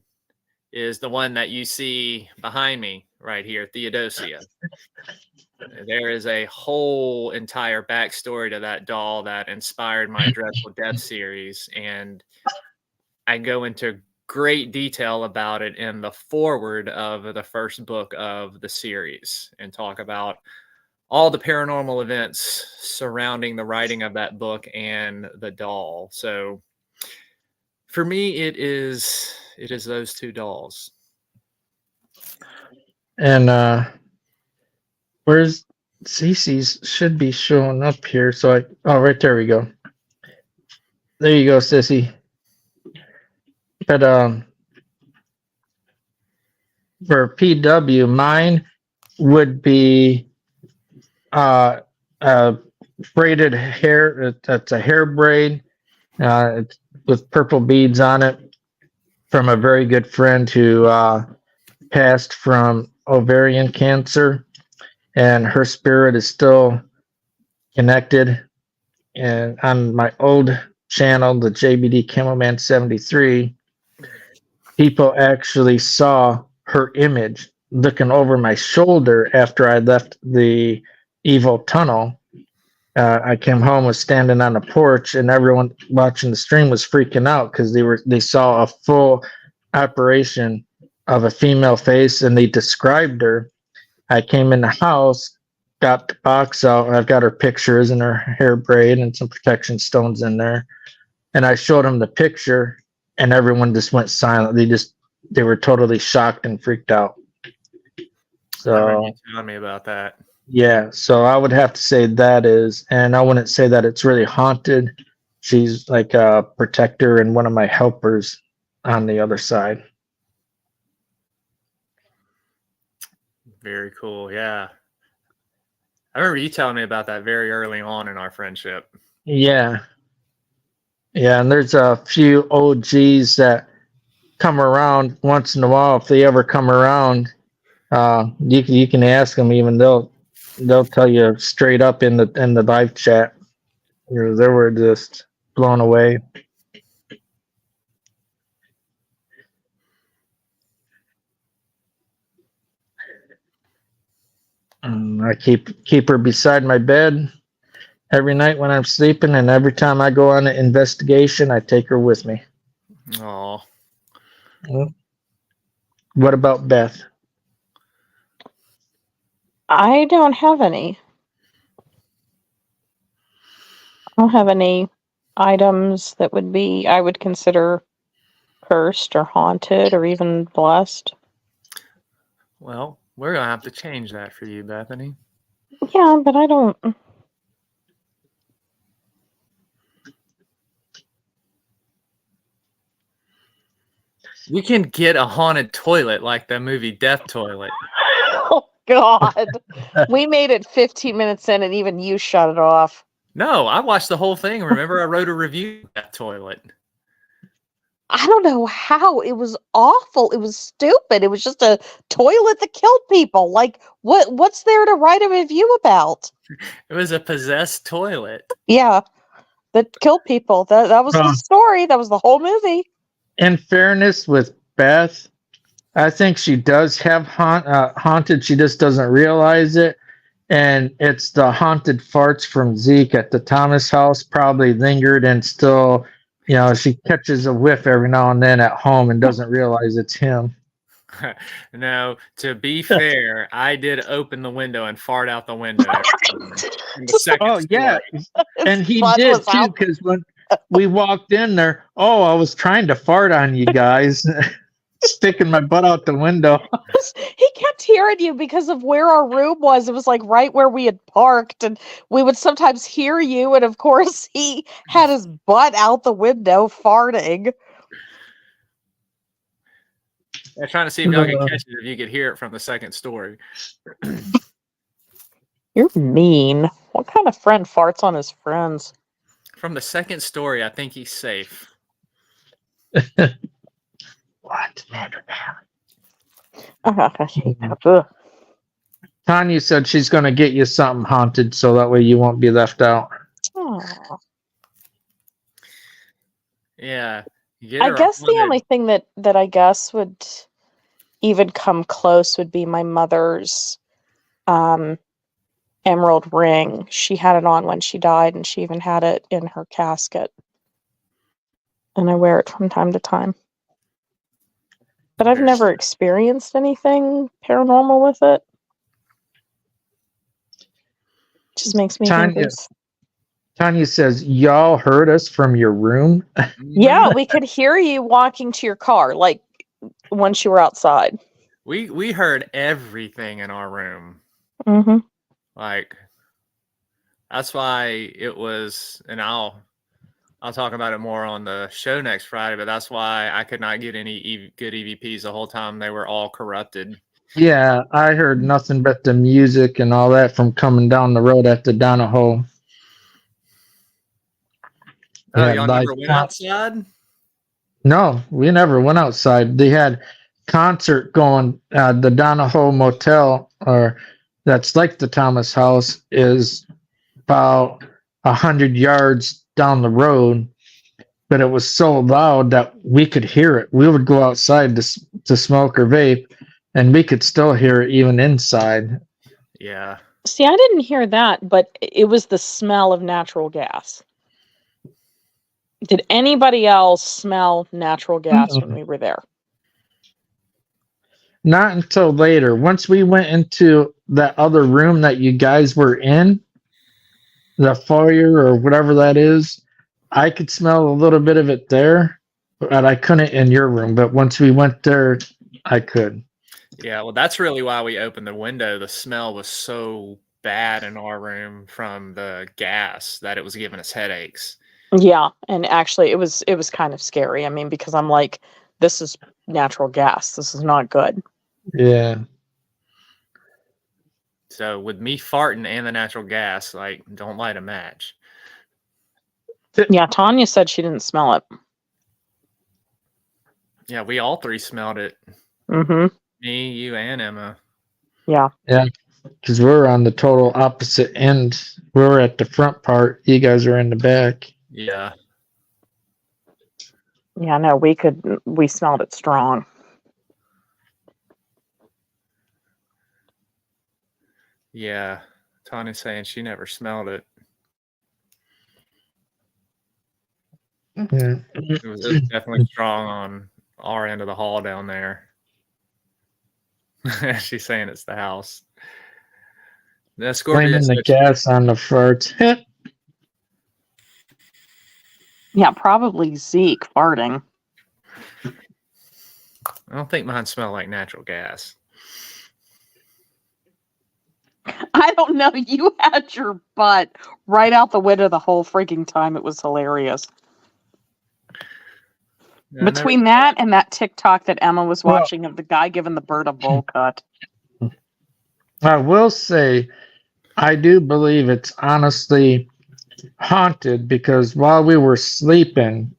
is the one that you see behind me right here, Theodosia. There is a whole entire backstory to that doll that inspired my Dreadful Death series, and I go into great detail about it in the foreword of the first book of the series and talk about all the paranormal events surrounding the writing of that book and the doll. So for me, it is those two dolls. And where's Cece's should be showing up here. So right there we go. There you go, Sissy. But for PW, mine would be braided hair. That's a hair braid. It's with purple beads on it, from a very good friend who passed from ovarian cancer, and her spirit is still connected. And on my old channel, the JBD Camelman 73, people actually saw her image looking over my shoulder after I left the evil tunnel. I came home, was standing on the porch, and everyone watching the stream was freaking out because they saw a full operation of a female face, and they described her. I came in the house, got the box out, and I've got her pictures and her hair braid and some protection stones in there. And I showed them the picture, and everyone just went silent. They were totally shocked and freaked out. So I remember you telling me about that. Yeah, so I would have to say that is, and I wouldn't say that it's really haunted. She's like a protector and one of my helpers on the other side. Very cool. Yeah. I remember you telling me about that very early on in our friendship. Yeah. Yeah, and there's a few OGs that come around once in a while. If they ever come around, you can ask them. Even they'll tell you straight up in the live chat. They were just blown away. I keep her beside my bed every night when I'm sleeping, and every time I go on an investigation, I take her with me. Oh, What about Beth? I don't have any. I don't have any items that I would consider cursed or haunted or even blessed. well, we're gonna have to change that for you, Bethany. Yeah, but I don't. You can get a haunted toilet like the movie Death Toilet. Oh, God. We made it 15 minutes in and even you shut it off. No, I watched the whole thing. Remember, I wrote a review of Death Toilet. I don't know how. It was awful. It was stupid. It was just a toilet that killed people. Like, what's there to write a review about? It was a possessed toilet. Yeah, that killed people. That was the story. That was the whole movie. In fairness with Beth, I think she does have haunted. She just doesn't realize it. And it's the haunted farts from Zeke at the Thomas house probably lingered and still, she catches a whiff every now and then at home and doesn't realize it's him. No, to be fair, I did open the window and fart out the window. In the second Oh, yeah. And he Bud did was too, out. because when we walked in there, I was trying to fart on you guys, sticking my butt out the window. He kept hearing you because of where our room was. It was like right where we had parked, and we would sometimes hear you. And of course, he had his butt out the window farting. I'm trying to see if y'all can catch it, if you could hear it from the second story. You're mean. What kind of friend farts on his friends? From the second story, I think he's safe. What? I hate that. Ugh. Tanya said she's going to get you something haunted so that way you won't be left out. Aw. Yeah. I guess the only thing that I guess would even come close would be my mother's emerald ring. She had it on when she died, and she even had it in her casket. And I wear it from time to time. But I've never experienced anything paranormal with it. Just makes me think it's... Tanya says, y'all heard us from your room? Yeah, we could hear you walking to your car, like once you were outside. We heard everything in our room. Mm-hmm. Like, that's why it was, and I'll talk about it more on the show next Friday, but that's why I could not get any good EVPs the whole time. They were all corrupted. Yeah, I heard nothing but the music and all that from coming down the road at the Donahoe. Oh, y'all never went outside? No, we never went outside. They had concert going. The Donahoe Motel, or that's like the Thomas house, is about 100 yards down the road, but it was so loud that we could hear it. We would go outside to smoke or vape, and we could still hear it even inside. Yeah. See, I didn't hear that, but it was the smell of natural gas. Did anybody else smell natural gas when we were there? Not until later. Once we went into that other room that you guys were in, the foyer or whatever that is, I could smell a little bit of it there, but I couldn't in your room. But once we went there, I could. Yeah, well, that's really why we opened the window. The smell was so bad in our room from the gas that it was giving us headaches. Yeah, and actually it was kind of scary. I mean, because I'm like, this is natural gas. This is not good. Yeah. So with me farting and the natural gas, like, don't light a match. Yeah, Tanya said she didn't smell it. Yeah, we all three smelled it. Mm-hmm. Me, you, and Emma. Yeah. Yeah, because we're on the total opposite end. We're at the front part. You guys are in the back. Yeah. Yeah, no, we smelled it strong. Yeah. Tanya's saying she never smelled it. Yeah. It was definitely strong on our end of the hall down there. She's saying it's the house. The Scorpio Blaming the said gas on the farts. Yeah, probably Zeke farting. I don't think mine smelled like natural gas. I don't know. You had your butt right out the window the whole freaking time. It was hilarious. Yeah, Between that and that TikTok that Emma was Well- watching of the guy giving the bird a bowl cut. I will say, I do believe it's honestly haunted because while we were sleeping,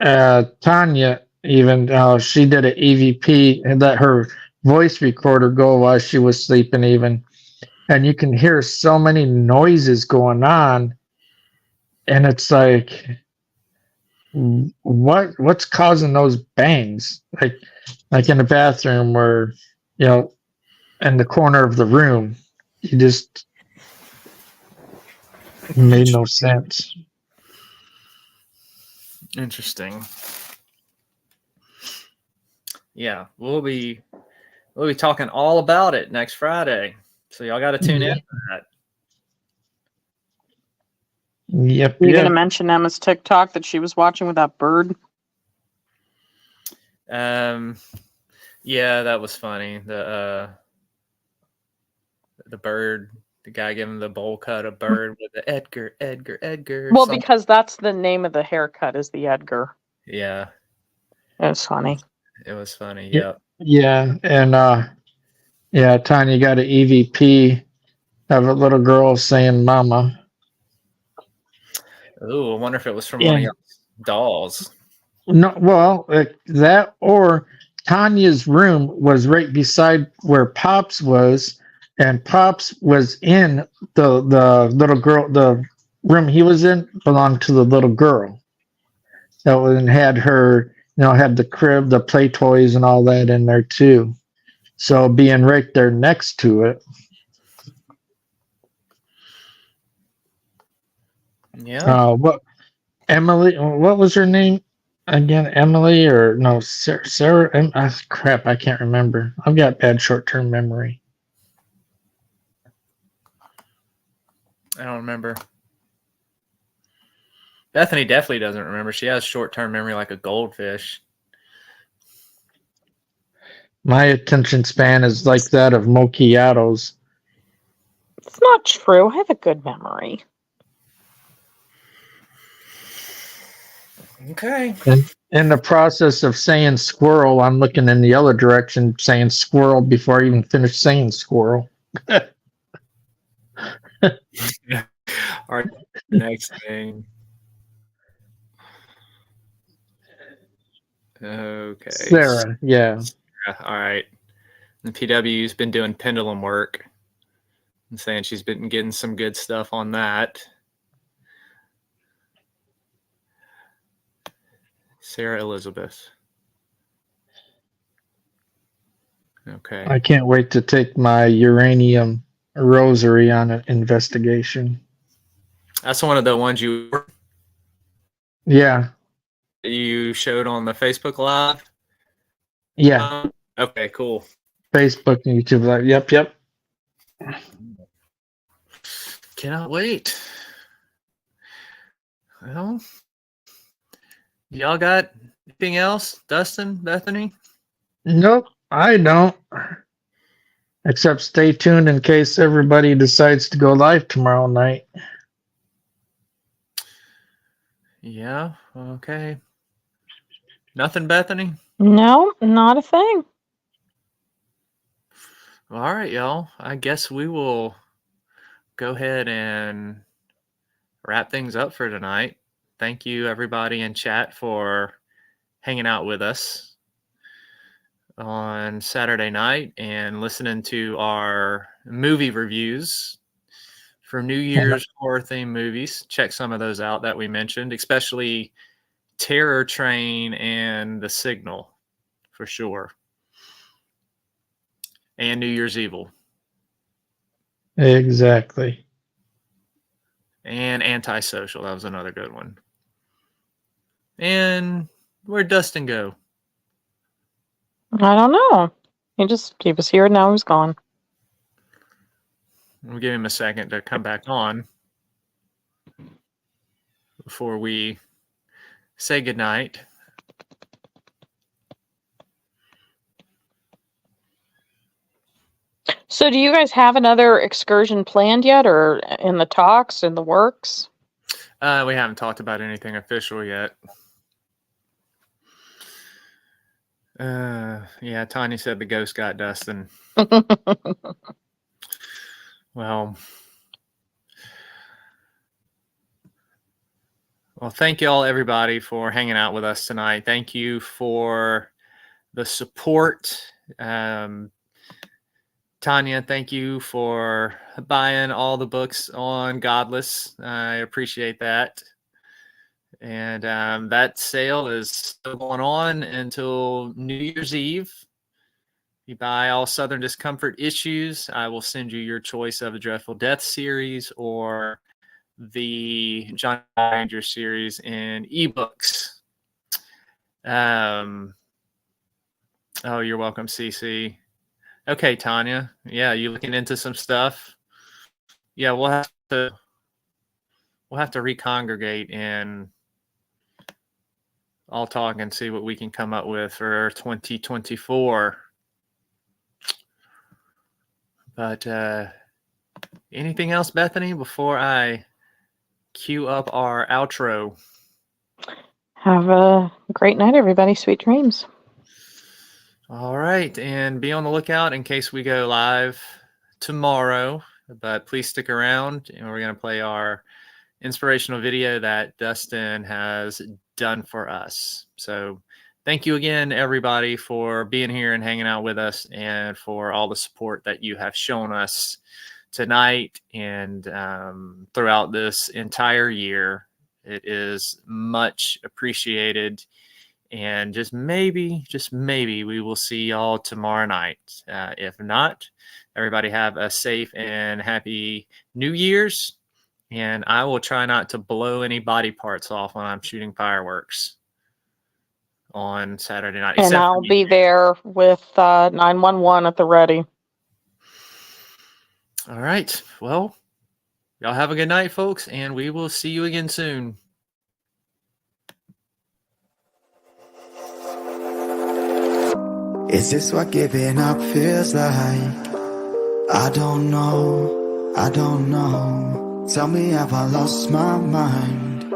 Tanya even she did an EVP and let her voice recorder go while she was sleeping even, and you can hear so many noises going on, and it's like, what's causing those bangs? Like in the bathroom or in the corner of the room, you just made no sense. Interesting. Yeah, we'll be talking all about it next Friday. So y'all got to tune in for that. Yep. Are you going to mention Emma's TikTok that she was watching with that bird? Yeah, that was funny. The bird, the guy giving the bowl cut, a bird with the Edgar. Well, something. because that's the name of the haircut is the Edgar. Yeah, It was funny. it was funny. Yeah. Yep. Yeah, and Tanya got an EVP of a little girl saying "Mama." Ooh, I wonder if it was from one of y'all's dolls. No, well, that or Tanya's room was right beside where Pops was, and Pops was in the little girl. The room he was in belonged to the little girl. That one had her, had the crib, the play toys, and all that in there too. So being right there next to it. Yeah. What Emily? What was her name again? Emily or no? Sarah? Crap, I can't remember. I've got bad short-term memory. I don't remember. Bethany definitely doesn't remember. She has short-term memory like a goldfish. My attention span is like that of Mochiato's. It's not true. I have a good memory. Okay. And in the process of saying squirrel, I'm looking in the other direction, saying squirrel before I even finish saying squirrel. All right. Next thing. Okay. Sarah, yeah. All right. The PW's been doing pendulum work and saying she's been getting some good stuff on that. Sarah Elizabeth. Okay. I can't wait to take my uranium rosary on an investigation. That's one of the ones you Yeah, showed on the Facebook Live? yeah. Okay, cool. Facebook and YouTube. Yep. Cannot wait. Well, y'all got anything else? Dustin, Bethany? Nope, I don't. Except stay tuned in case everybody decides to go live tomorrow night. Yeah, okay. Nothing, Bethany? No, not a thing. All right, y'all. I guess we will go ahead and wrap things up for tonight. Thank you, everybody in chat, for hanging out with us on Saturday night and listening to our movie reviews for New Year's horror themed movies. Check some of those out that we mentioned, especially Terror Train and The Signal, for sure. And New Year's Evil. Exactly. And Antisocial. That was another good one. And where'd Dustin go? I don't know. He was here and now he's gone. We'll give him a second to come back on before we say goodnight. So do you guys have another excursion planned yet, or in the talks, in the works? We haven't talked about anything official yet. Yeah, Tanya said the ghost got Dustin. Well, thank you all, everybody, for hanging out with us tonight. Thank you for the support. Tanya, thank you for buying all the books on Godless. I appreciate that. And that sale is still going on until New Year's Eve. You buy all Southern Discomfort issues, I will send you your choice of the Dreadful Death series or the John Ranger series in ebooks. Oh, you're welcome, CC. Okay, Tanya. Yeah, you looking into some stuff? Yeah, we'll have to recongregate and all talk and see what we can come up with for 2024. But anything else, Bethany, before I cue up our outro? Have a great night, everybody. Sweet dreams. All right, and be on the lookout in case we go live tomorrow. But please stick around, and we're going to play our inspirational video that Dustin has done for us. So thank you again, everybody, for being here and hanging out with us, and for all the support that you have shown us tonight and throughout this entire year. It is much appreciated. And just maybe we will see y'all tomorrow night. If not, everybody have a safe and happy New Year's. And I will try not to blow any body parts off when I'm shooting fireworks on Saturday night. And I'll be there with 911 at the ready. All right. Well, y'all have a good night, folks, and we will see you again soon. Is this what giving up feels like? I don't know, I don't know. Tell me, have I lost my mind?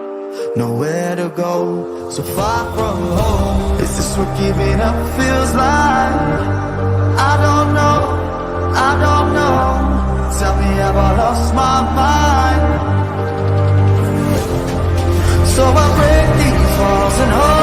Nowhere to go, so far from home. Is this what giving up feels like? I don't know, I don't know. Tell me, have I lost my mind? So I break these walls and hold